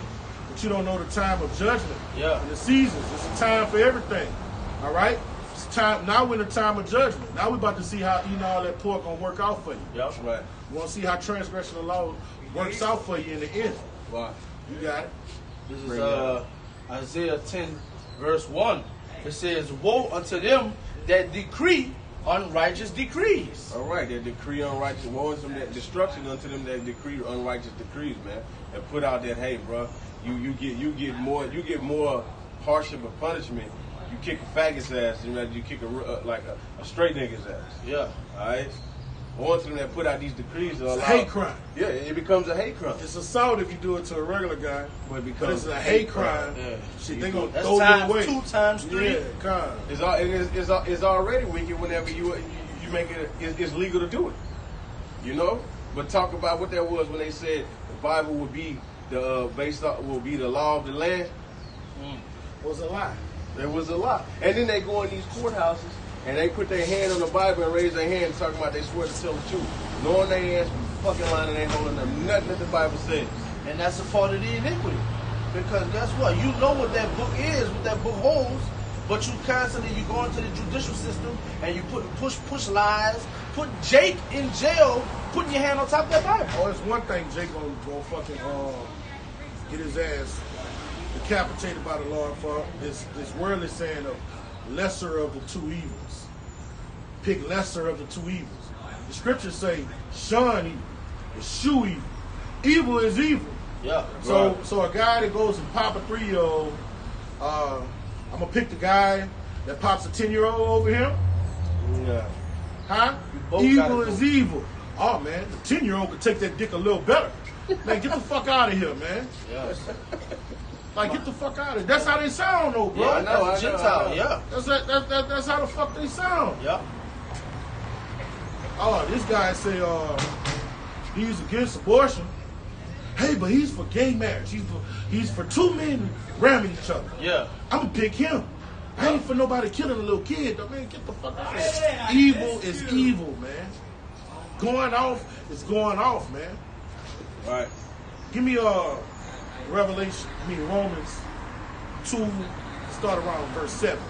but you don't know the time of judgment. Yeah. And the seasons. It's a time for everything. All right. It's time. Now we're in the time of judgment. Now we're about to see how eating all that pork gonna work out for you. Yep. Right. You want to see how transgression of law works out for you in the end. Why? You got it. This is Bring it up. Isaiah 10, verse 1. It says, woe unto them that decree unrighteous decrees. All right, that decree unrighteous, woe unto them that destruction unto them that decree unrighteous decrees, man, and put out that, hey, bro, you get more harsher of a punishment. You kick a faggot's ass, you kick a straight nigga's ass. Yeah. All right. Woe unto them that put out these decrees. It's a hate crime. Yeah, it becomes a hate crime. It's assault if you do it to a regular guy, But but it's a hate crime. Yeah. Shit, they gonna That's throw you times away. 2 times 3. Yeah, God. It's already wicked whenever you make it's legal to do it, you know. But talk about what that was when they said the Bible would be will be the law of the land. It was a lie. There was a lot, and then they go in these courthouses and they put their hand on the Bible and raise their hand talking about they swear to tell the truth, knowing they ass fucking lying and they holding them nothing that the Bible says. And that's a part of the iniquity. Because guess what? You know what that book is, what that book holds, but you go into the judicial system and you push lies, put Jake in jail, putting your hand on top of that Bible. Oh, it's one thing Jake gonna fucking get his ass decapitated by the Lord for this worldly saying of lesser of the two evils. Pick lesser of the two evils. The scriptures say shun evil, eschew evil. Evil is evil. Yeah. So a guy that goes and pop a 3-year-old, I'm gonna pick the guy that pops a 10-year-old over him. Yeah. Huh? both Evil gotta is go. evil. Oh man, the 10-year-old could take that dick a little better. Man, get the fuck out of here, man. Yeah. Like, get the fuck out of here. That's how they sound, though, bro. Yeah, I know, that's a I know, Gentile. I know. Yeah. That's how the fuck they sound. Yeah. Oh, this guy say he's against abortion. Hey, but he's for gay marriage. He's for two men ramming each other. Yeah. I'm gonna pick him. I ain't for nobody killing a little kid, though, man. Get the fuck out of here. Evil is evil, man. Going off is going off, man. Right. Give me Romans 2, start around verse 7.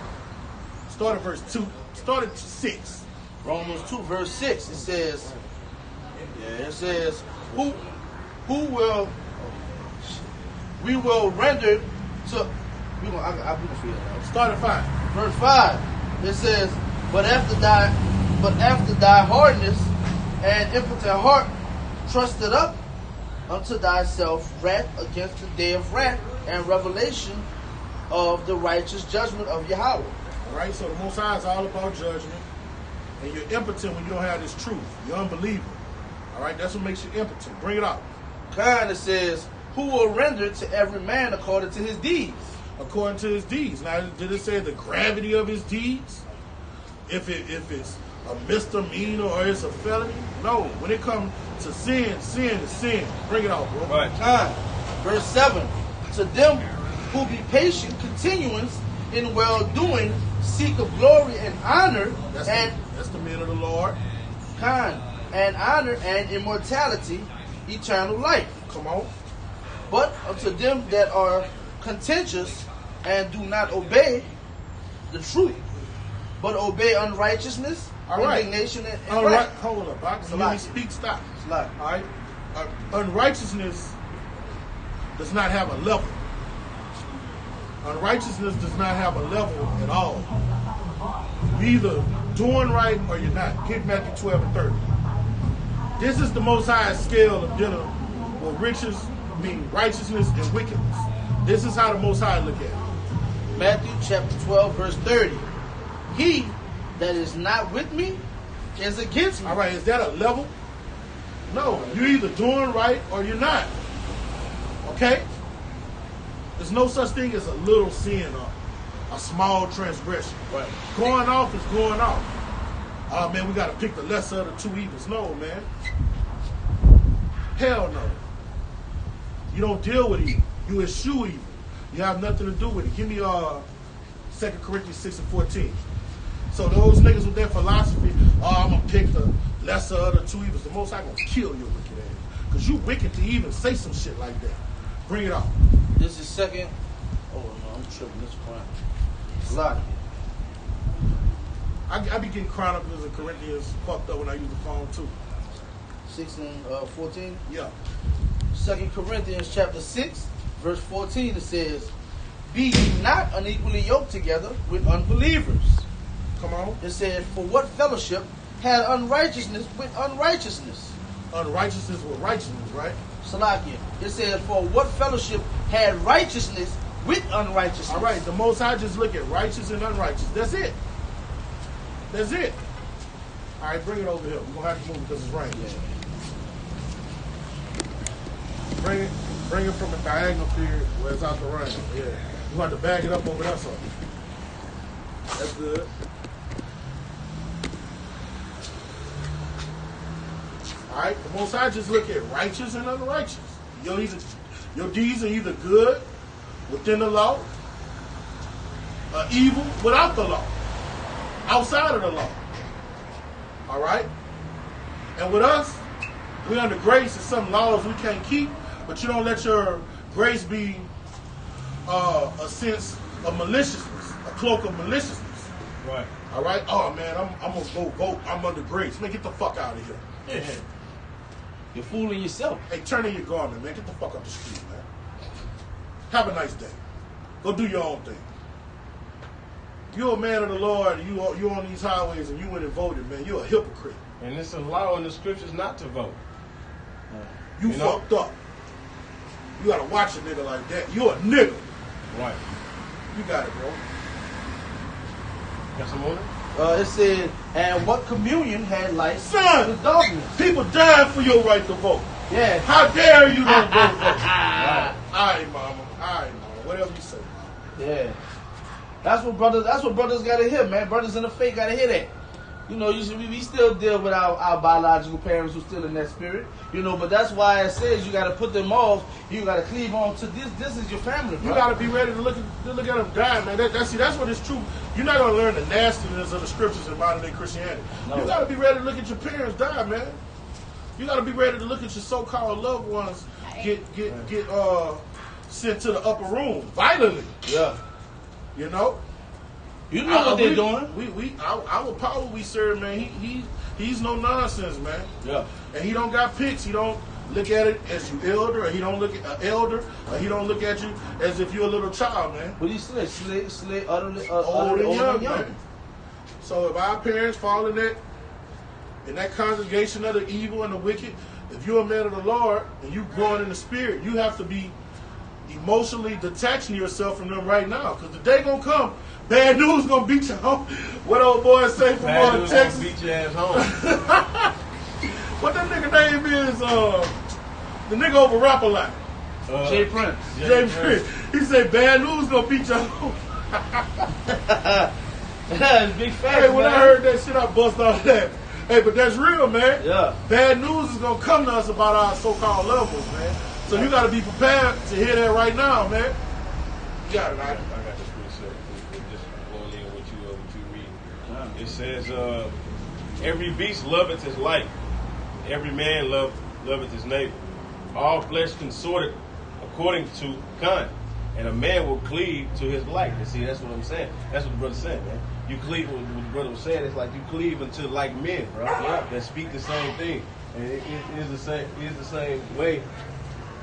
Start at verse 2, start at 6. Romans 2, verse 6, it says, who will, we will render to, we gonna figure it out. Start at 5. Verse 5, it says, but after thy hardness and impotent heart trusted up unto thyself wrath against the day of wrath and revelation of the righteous judgment of Yahweh. All right, so the Most High is all about judgment, and you're impotent when you don't have this truth. You're unbeliever. All right, that's what makes you impotent. Bring it out. Kind of says, who will render to every man according to his deeds. According to his deeds. Now, did it say the gravity of his deeds? If it's a misdemeanor or it's a felony? No. When it comes to sin, sin is sin. Bring it out, bro. Right. Time. Verse 7, to them who be patient, continuance in well-doing, seek of glory and honor, That's the men of the Lord. kind, and honor and immortality, eternal life. Come on. But unto them that are contentious and do not obey the truth, but obey unrighteousness, All right. indignation, and All right. wrath. Hold up. Let me Salaki. speak. Stop. Salaki. All right. Unrighteousness does not have a level. Unrighteousness does not have a level at all. You're either doing right or you're not. Get Matthew 12 and 30. This is the most highest scale of dealing with righteousness and wickedness. This is how the Most High look at it. Matthew chapter 12, verse 30. He that is not with me is against me. All right, is that a level? No, you're either doing right or you're not. Okay? There's no such thing as a little sin or a small transgression. Right. Going off is going off. Oh man, we gotta pick the lesser of the two evils. No, man. Hell no. You don't deal with evil. You eschew evil. You have nothing to do with it. Give me 2 2 Corinthians 6 and 14. So those niggas with their philosophy, I'm going to pick the lesser of the two evils. The Most High going to kill your wicked ass. Because you wicked to even say some shit like that. Bring it on. This is second. Oh, no, I'm tripping. This crime. It's a lot. I be getting Chronicles and Corinthians fucked up when I use the phone too. 6 and 14. Yeah. 2 Corinthians chapter 6, verse 14, it says, "Be ye not unequally yoked together with unbelievers." Come on. It says, "For what fellowship had unrighteousness with unrighteousness?" Unrighteousness with righteousness, right? Salakia. It says, "For what fellowship had righteousness with unrighteousness?" All right, the Most High just look at righteous and unrighteous. That's it. That's it. All right, bring it over here. We're going to have to move because it's raining. Yeah. Bring it from the diagonal period where it's out the rain. Yeah. You have to bag it up over there, so. That's good. All right, the Most High just look at righteous and unrighteous. Your deeds are either good within the law or evil without the law, outside of the law. All right? And with us, we under grace and some laws we can't keep, but you don't let your grace be a sense of maliciousness, a cloak of maliciousness. Right. All right? Oh, man, I'm going to go vote. I'm under grace. Man, get the fuck out of here. Yeah. You're fooling yourself. Hey, turn in your garment, man. Get the fuck up the street, man. Have a nice day. Go do your own thing. You're a man of the Lord, and you're on these highways, and you went and voted, man. You're a hypocrite. And it's a law in the scriptures not to vote. You fucked up. You gotta watch a nigga like that. You're a nigga. Right. You got it, bro. Got some more? It said, "And what communion had light Son! with darkness?" People died for your right to vote. Yeah. How dare you don't vote? Right. All right, mama. All right, mama. Whatever you say. Yeah. That's what brothers gotta hear, man. Brothers in the faith gotta hear that. You know, we still deal with our biological parents who still in that spirit. You know, but that's why it says you gotta put them off. You gotta cleave on to this. This is your family, bro. You gotta be ready to look at them die, man. That's what it's true. You're not gonna learn the nastiness of the scriptures in modern day Christianity. No. You gotta be ready to look at your parents die, man. You gotta be ready to look at your so-called loved ones get sent to the upper room violently. Yeah. You know. You know what they're doing. Our power we serve, man. He's no nonsense, man. Yeah. And he don't got picks. He don't look at it as you elder, or he don't look at elder, or he don't look at you as if you're a little child, man. But he's slick, utterly Old and young, young. man. So if our parents fall in that congregation of the evil and the wicked, if you're a man of the Lord and you growing in the spirit, you have to be emotionally detaching yourself from them right now, because the day gonna come. Bad news gonna beat you home. What old boys say from Bad news Texas? gonna beat your ass home. What that nigga name is? The nigga over Rap-A-Lot. Jay Prince. Jay Prince. He said bad news gonna beat you home. That's big facts, Hey, when man. I heard that shit, I bust out that. Hey, but that's real, man. Yeah. Bad news is gonna come to us about our so-called loved ones, man. So you gotta be prepared to hear that right now, man. You got it, I right? got this pretty simple. Just going in what you read. It says, every beast loveth his like, every man loveth his neighbor. All flesh consorted according to kind, and a man will cleave to his like. You see, that's what I'm saying. That's what the brother said, man. You cleave, what the brother was saying, it's like you cleave unto like men, bro. Yeah. That speak the same thing. And it is the same way.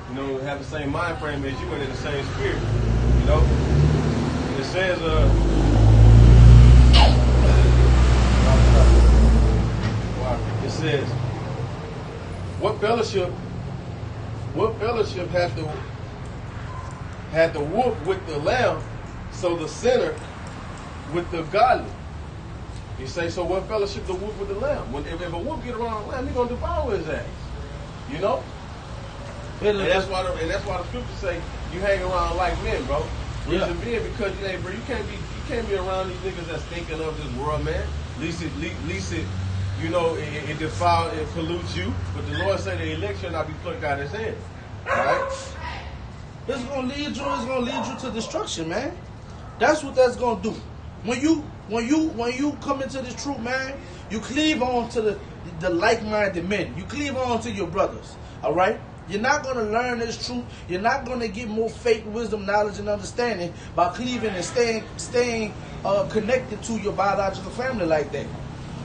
You know, have the same mind frame as you and in the same spirit. You know? And it says, what fellowship had the wolf with the lamb, so the sinner with the godly? You say, so what fellowship the wolf with the lamb? If a wolf get around the lamb, he's gonna devour his ass. You know? And that's why the scriptures say you hang around like men, bro. Reason being because bro, you can't be around these niggas that's thinking of this world, man. At least it you know, it defiles, it pollutes you. But the Lord said the elect shall not be plucked out of his hand. Alright? It's gonna lead you to destruction, man. That's what that's gonna do. When you come into this truth, man, you cleave on to the like-minded men. You cleave on to your brothers. All right. You're not gonna learn this truth. You're not gonna get more faith, wisdom, knowledge, and understanding by cleaving and staying connected to your biological family like that.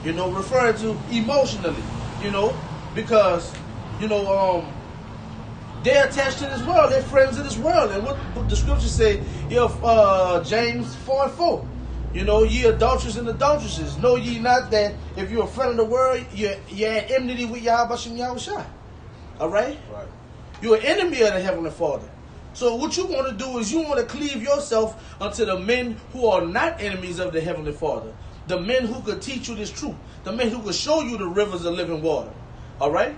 You know, referring to emotionally. You know, because they're attached to this world. They're friends of this world. And what the scriptures say, James 4:4. You know, ye adulterers and adulteresses, know ye not that if you're a friend of the world, you're at enmity with Yahweh Shem Yahushua. All right? Right. You're an enemy of the Heavenly Father. So what you want to do is you want to cleave yourself unto the men who are not enemies of the Heavenly Father. The men who could teach you this truth. The men who could show you the rivers of living water. All right?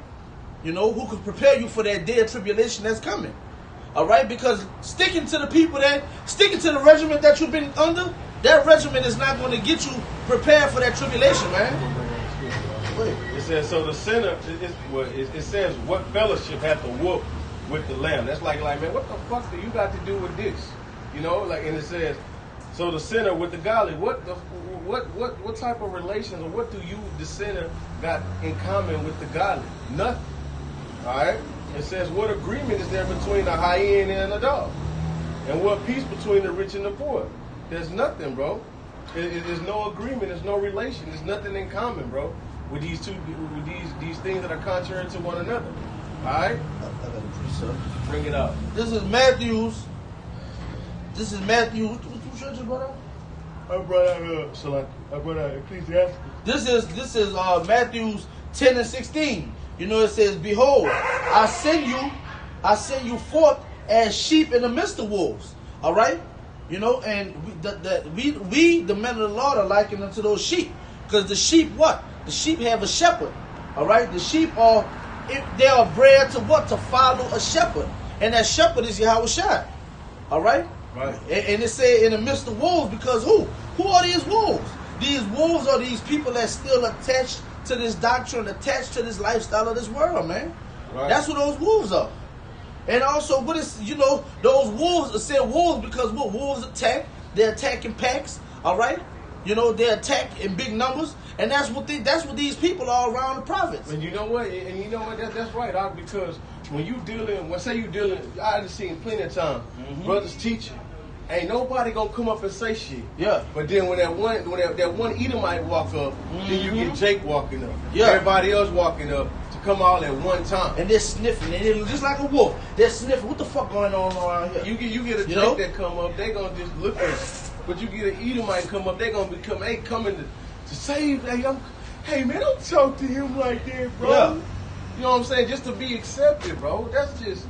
You know, who could prepare you for that day of tribulation that's coming. All right? Because sticking to the regiment that you've been under, that regiment is not going to get you prepared for that tribulation, man. It says, so the sinner, it says, what fellowship hath the wolf with the lamb? That's like, man, what the fuck do you got to do with this? You know, like, and it says, so the sinner with the godly, what type of relations, or what do you, the sinner, got in common with the godly? Nothing. All right? It says, what agreement is there between a hyena and a dog? And what peace between the rich and the poor? There's nothing, bro. There's no agreement. There's no relation. There's nothing in common, bro, with these these things that are contrary to one another. All right? I got a precept. Bring it up. This is Matthew. What church you brought out? I brought out Ecclesiastes. This is Matthew 10 and 16. You know, it says, behold, I send you forth as sheep in the midst of wolves. All right? You know, and we the men of the Lord, are likened unto those sheep. Because the sheep, what? The sheep have a shepherd. All right? The sheep they are bred to what? To follow a shepherd. And that shepherd is Yahushua. All right? Right. And it say in the midst of wolves, because who? Who are these wolves? These wolves are these people that still attached to this doctrine, attached to this lifestyle of this world, man. Right. That's what those wolves are. And also, what is, those wolves are said wolves because what? Wolves attack. They're attacking packs. All right. You know, they attack in big numbers, and that's what these people are around the prophets. And you know what? That's right, Doc, because when you dealing, I've seen plenty of time, brothers teaching, ain't nobody gonna come up and say shit. Yeah. But then when that one Edomite walk up, then you get Jake walking up. Yeah. Everybody else walking up to come all at one time. And they're sniffing, and they're just like a wolf. They're sniffing. What the fuck going on around here? You get a Jake that come up, they gonna just look at you. But you get an Edomite come up, they gonna become, coming to save. Hey man, don't talk to him like that, bro. Yeah. You know what I'm saying? Just to be accepted, bro. That's just,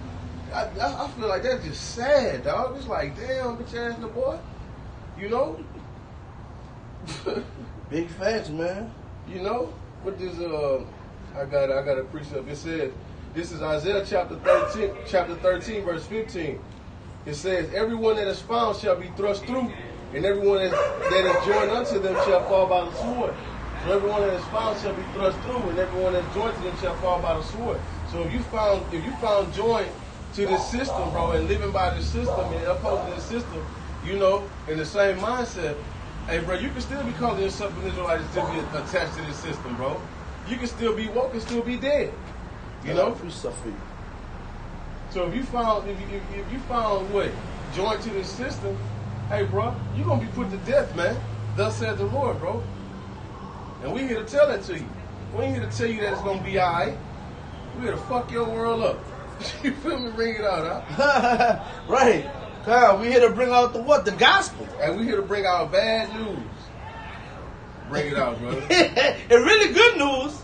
I feel like that's just sad, dog. It's like, damn, bitch ass the boy. You know? Big facts, man. You know? What this I got a precept. It says, this is Isaiah chapter 13, verse 15. It says, everyone that is found shall be thrust through, and everyone that is joined unto them shall fall by the sword. So everyone that is found shall be thrust through, and everyone that is joined to them shall fall by the sword. So if you found joined to this system, bro, and living by this system and opposing this system, you know, in the same mindset, hey, bro, you can still be calling yourself an Israelite and still be attached to this system, bro. You can still be woke and still be dead. You know? So if you found what? Joined to this system, hey, bro, you're going to be put to death, man. Thus said the Lord, bro. And we here to tell that to you. We ain't here to tell you that it's going to be all right. We here to fuck your world up. You feel me? Bring it out, huh? Right. God, we here to bring out the what? The gospel. And we here to bring out bad news. Bring it out, brother. It's really good news.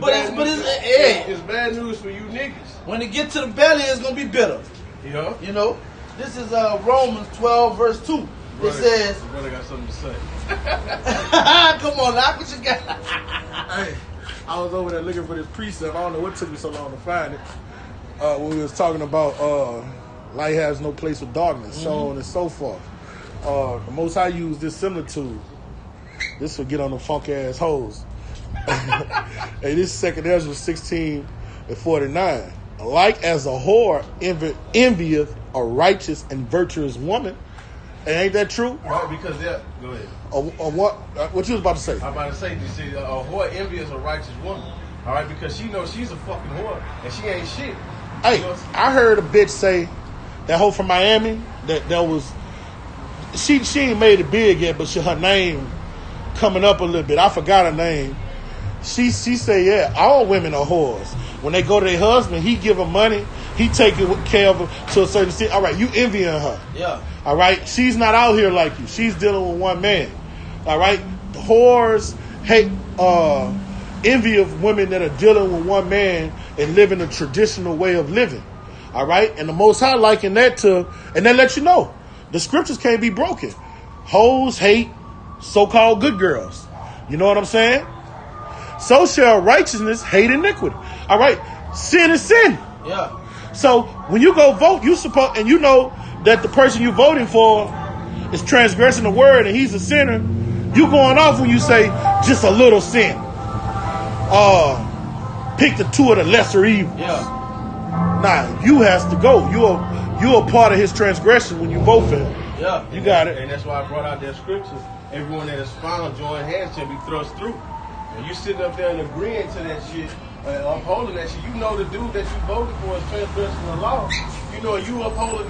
But it's bad news for you niggas. When it get to the belly, it's going to be bitter. Yeah. You know? This is Romans 12, verse 2. It says... Brother got something to say. Come on, knock what you got. Hey, I was over there looking for this precept. I don't know what took me so long to find it. When we was talking about light has no place for darkness, so on and so forth. The Most High used this similitude. This will get on the funk ass hoes. Hey, this is 2 Ezra 16 and 49. Like as a whore envieth a righteous and virtuous woman, And ain't that true? Right, because they're... Go ahead. Or what? What you was about to say? I'm about to say, you see, a whore envious a righteous woman. All right, because she knows she's a fucking whore and she ain't shit. Hey, I heard a bitch say, that hoe from Miami, that was... She ain't made it big yet, but her name coming up a little bit. I forgot her name. She said, yeah, all women are whores. When they go to their husband, he give them money. He take care of them to a certain extent. All right, you envying her. Yeah. All right? She's not out here like you. She's dealing with one man. All right? The whores hate envy of women that are dealing with one man and living a traditional way of living. All right? And the Most High liken that to, and that lets you know, the scriptures can't be broken. Hoes hate so-called good girls. You know what I'm saying? So shall righteousness hate iniquity. All right? Sin is sin. Yeah. So when you go vote, you suppose, and you know that the person you voting for is transgressing the word and he's a sinner, you going off when you say just a little sin. Pick the two of the lesser evils. Yeah. Nah, you has to go. You're a part of his transgression when you vote for him. Yeah. You got it. And that's why I brought out that scripture. Everyone that is found joint hands shall be thrust through. And you sitting up there and agreeing to that shit, upholding that shit. You know the dude that you voted for is transgressing the law. You know you upholding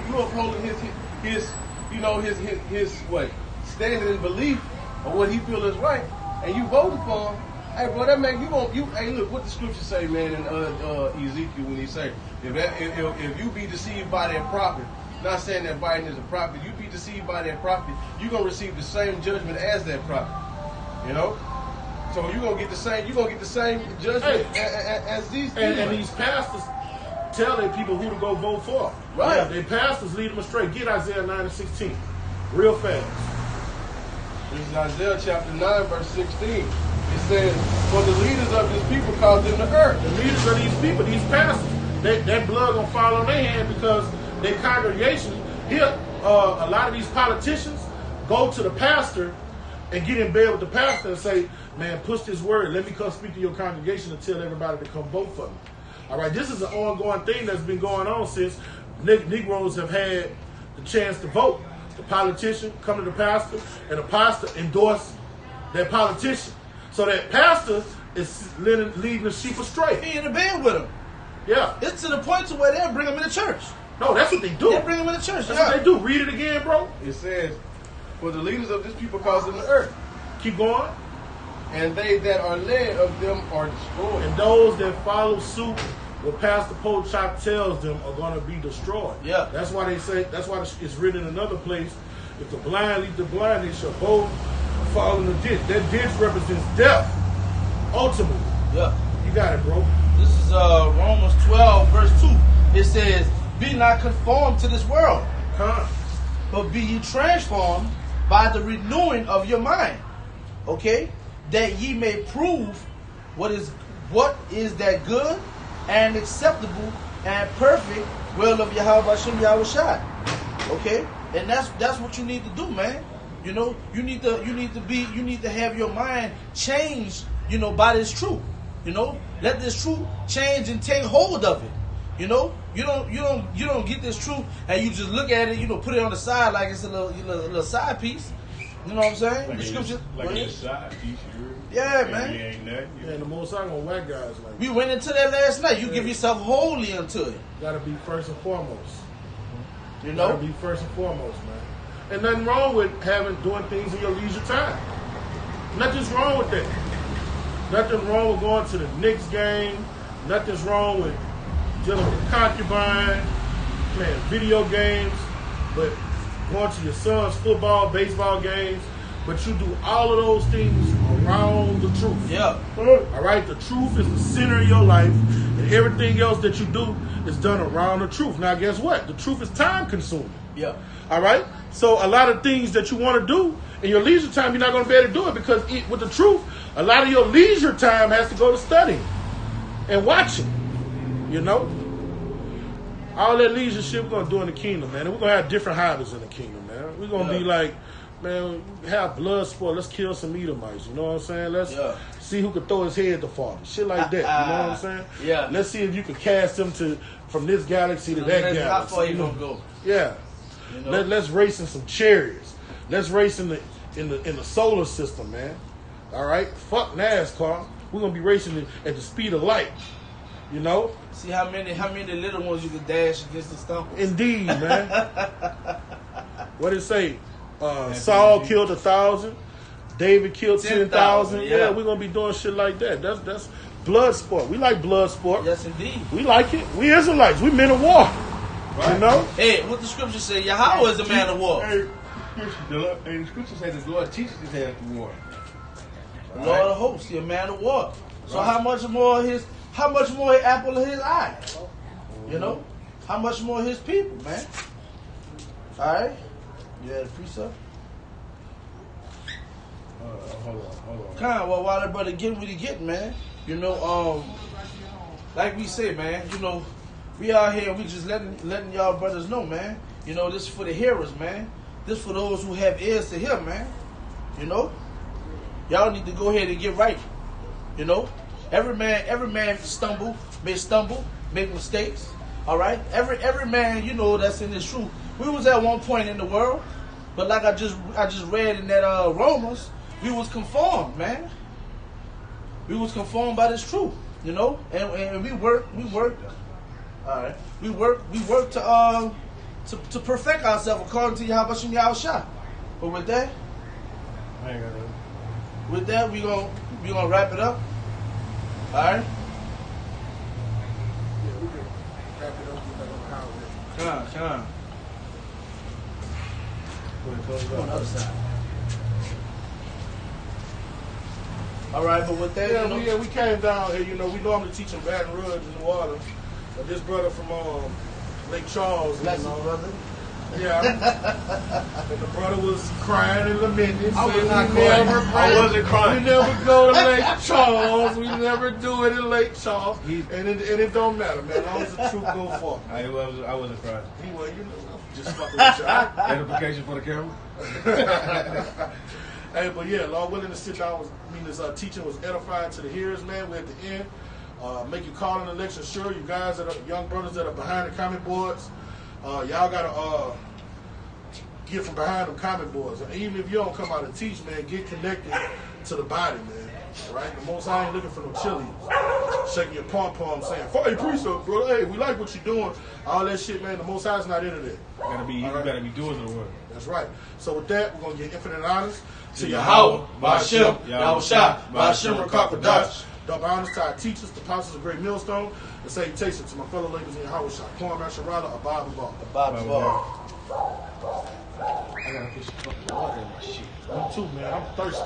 his what standing in belief of what he feel is right, and you voted for him. Hey, bro, that make you. Hey, look what the scripture say, man, in Ezekiel when he say, if you be deceived by that prophet, not saying that Biden is a prophet, you be deceived by that prophet, you gonna receive the same judgment as that prophet. You know, so you gonna get the same judgment as these people. And these pastors tell their people who to go vote for. Right. Yeah, their pastors lead them astray. Get Isaiah 9:16, real fast. This is Isaiah chapter 9, verse 16. It says, for the leaders of this people cause them to err. The leaders of these people, these pastors, that blood gonna fall on their hand because their congregation. Here, a lot of these politicians go to the pastor and get in bed with the pastor and say, man, push this word. Let me come speak to your congregation and tell everybody to come vote for me. All right, this is an ongoing thing that's been going on since Negroes have had the chance to vote. The politician come to the pastor, and the pastor endorse that politician. So that pastor is leading the sheep astray. He in the bed with him. Yeah. It's to the point to where they'll bring him in the church. No, that's what they do. They bring him in the church. That's what they do. Read it again, bro. It says, for the leaders of this people cause them to err. Keep going. And they that are led of them are destroyed. And those that follow suit what Pastor Pochop tells them are going to be destroyed. Yeah. That's why they say, that's why it's written in another place, if the blind lead the blind, they shall both fall in the ditch. That ditch represents death, ultimately. Yeah. You got it, bro. This is Romans 12, verse 2. It says, be not conformed to this world, but be ye transformed by the renewing of your mind. Okay? That ye may prove what is that good and acceptable and perfect will of Yahweh Hashem Yahweh Shai. Okay? And that's what you need to do, man. You know, you need to have your mind changed, you know, by this truth. You know, let this truth change and take hold of it. You know, you don't get this truth and you just look at it, you know, put it on the side like it's a little side piece. You know what I'm saying? Like the scripture, a side piece. yeah, man. Ain't nothing. Yeah, and the Most High gonna whack guys like We went into that last night. You give yourself wholly unto it. gotta be first and foremost. You Gotta know? be first and foremost, man. And nothing wrong with doing things in your leisure time. Nothing's wrong with that. Nothing wrong with going to the Knicks game. Nothing's wrong with dealing with concubine, playing video games, but going to your son's football, baseball games. But you do all of those things around the truth. Yeah. All right? The truth is the center of your life, and everything else that you do is done around the truth. Now, guess what? The truth is time consuming. Yeah. All right? So a lot of things that you want to do in your leisure time, you're not going to be able to do it because with the truth, a lot of your leisure time has to go to studying and watching. You know? All that leisure shit we're going to do in the kingdom, man. And we're going to have different hobbies in the kingdom, man. We're going to be like, man, have blood sport. Let's kill some Edomites. You know what I'm saying? Let's see who can throw his head to father. Shit like that. You know what I'm saying? Yeah. Let's see if you can cast them from this galaxy to that galaxy. How far you going to go? Yeah. You know? Let's race in some chariots. Let's race in the solar system, man. All right, fuck NASCAR. We're gonna be racing at the speed of light. You know. See how many little ones you can dash against the stump. Indeed, man. What did it say? Saul killed 1,000. David killed 10,000. Yeah, we're gonna be doing shit like that. That's blood sport. We like blood sport. Yes, indeed. We like it. We Israelites. We men of war. Right. You know. Hey, what the scripture say? Yahweh is a man of war. Hey, the scripture says the Lord teaches his hands to war. The Lord of hosts, he's a man of war. So how much more his apple of his eye? You know? How much more his people, man? Alright? You had a precept? Hold on. Well, while that brother getting what he getting, man. You know, like we say, man, you know, we out here, we just letting y'all brothers know, man. You know, this is for the hearers, man. This for those who have ears to hear, man. You know? Y'all need to go ahead and get right. You know? Every man may stumble, make mistakes. All right? Every man, you know, that's in this truth. We was at one point in the world, but like I just read in that Romans, we was conformed, man. We was conformed by this truth, you know? And we work. All right. We work to perfect ourselves according to Yahweh Yahushua. But with that, I ain't got nothing. with that, we gonna wrap it up. All right. Yeah, we can wrap it up. We're not gonna Come on. On the other side. All right, but with that, you know, we came down here. You know, we normally teach in Baton Rouge in New Orleans, but this brother from Lake Charles, bless you you, know, brother. yeah, and the brother was crying and lamenting. I was saying, not "We crying. never I wasn't crying. We never go to Lake Charles. We never do it in Lake Charles, and it don't matter, man. As long as the truth go forth. I wasn't crying. He was, you know, just fucking with you. Edification for the camera. Hey, but yeah, Lord willing to sit down. This teaching was edifying to the hearers, man. We're at the end. Make your call in the election sure. You guys that are young brothers that are behind the comment boards, y'all gotta get from behind them comment boards. And even if you don't come out and teach, man, get connected to the body, man. Right? The Most High ain't looking for no chilies. Shaking your pom-pom saying, "Hey, precept, brother. Hey, we like what you're doing." All that shit, man. The Most High's not into that. You gotta be doers of the word. That's right. So with that, we're gonna get infinite honors to Yahweh, Yahweh, Ba'ashem, Yahushua, Ba'ashem, Rakakadash. Double honors to our teachers, the apostles of Great Millstone, and salutation to my fellow labors in Yahweh Shah, Kwam Asharala, Abba Ball. Bob's ball. I gotta put some fucking water in my shit. Me too, man. I'm thirsty.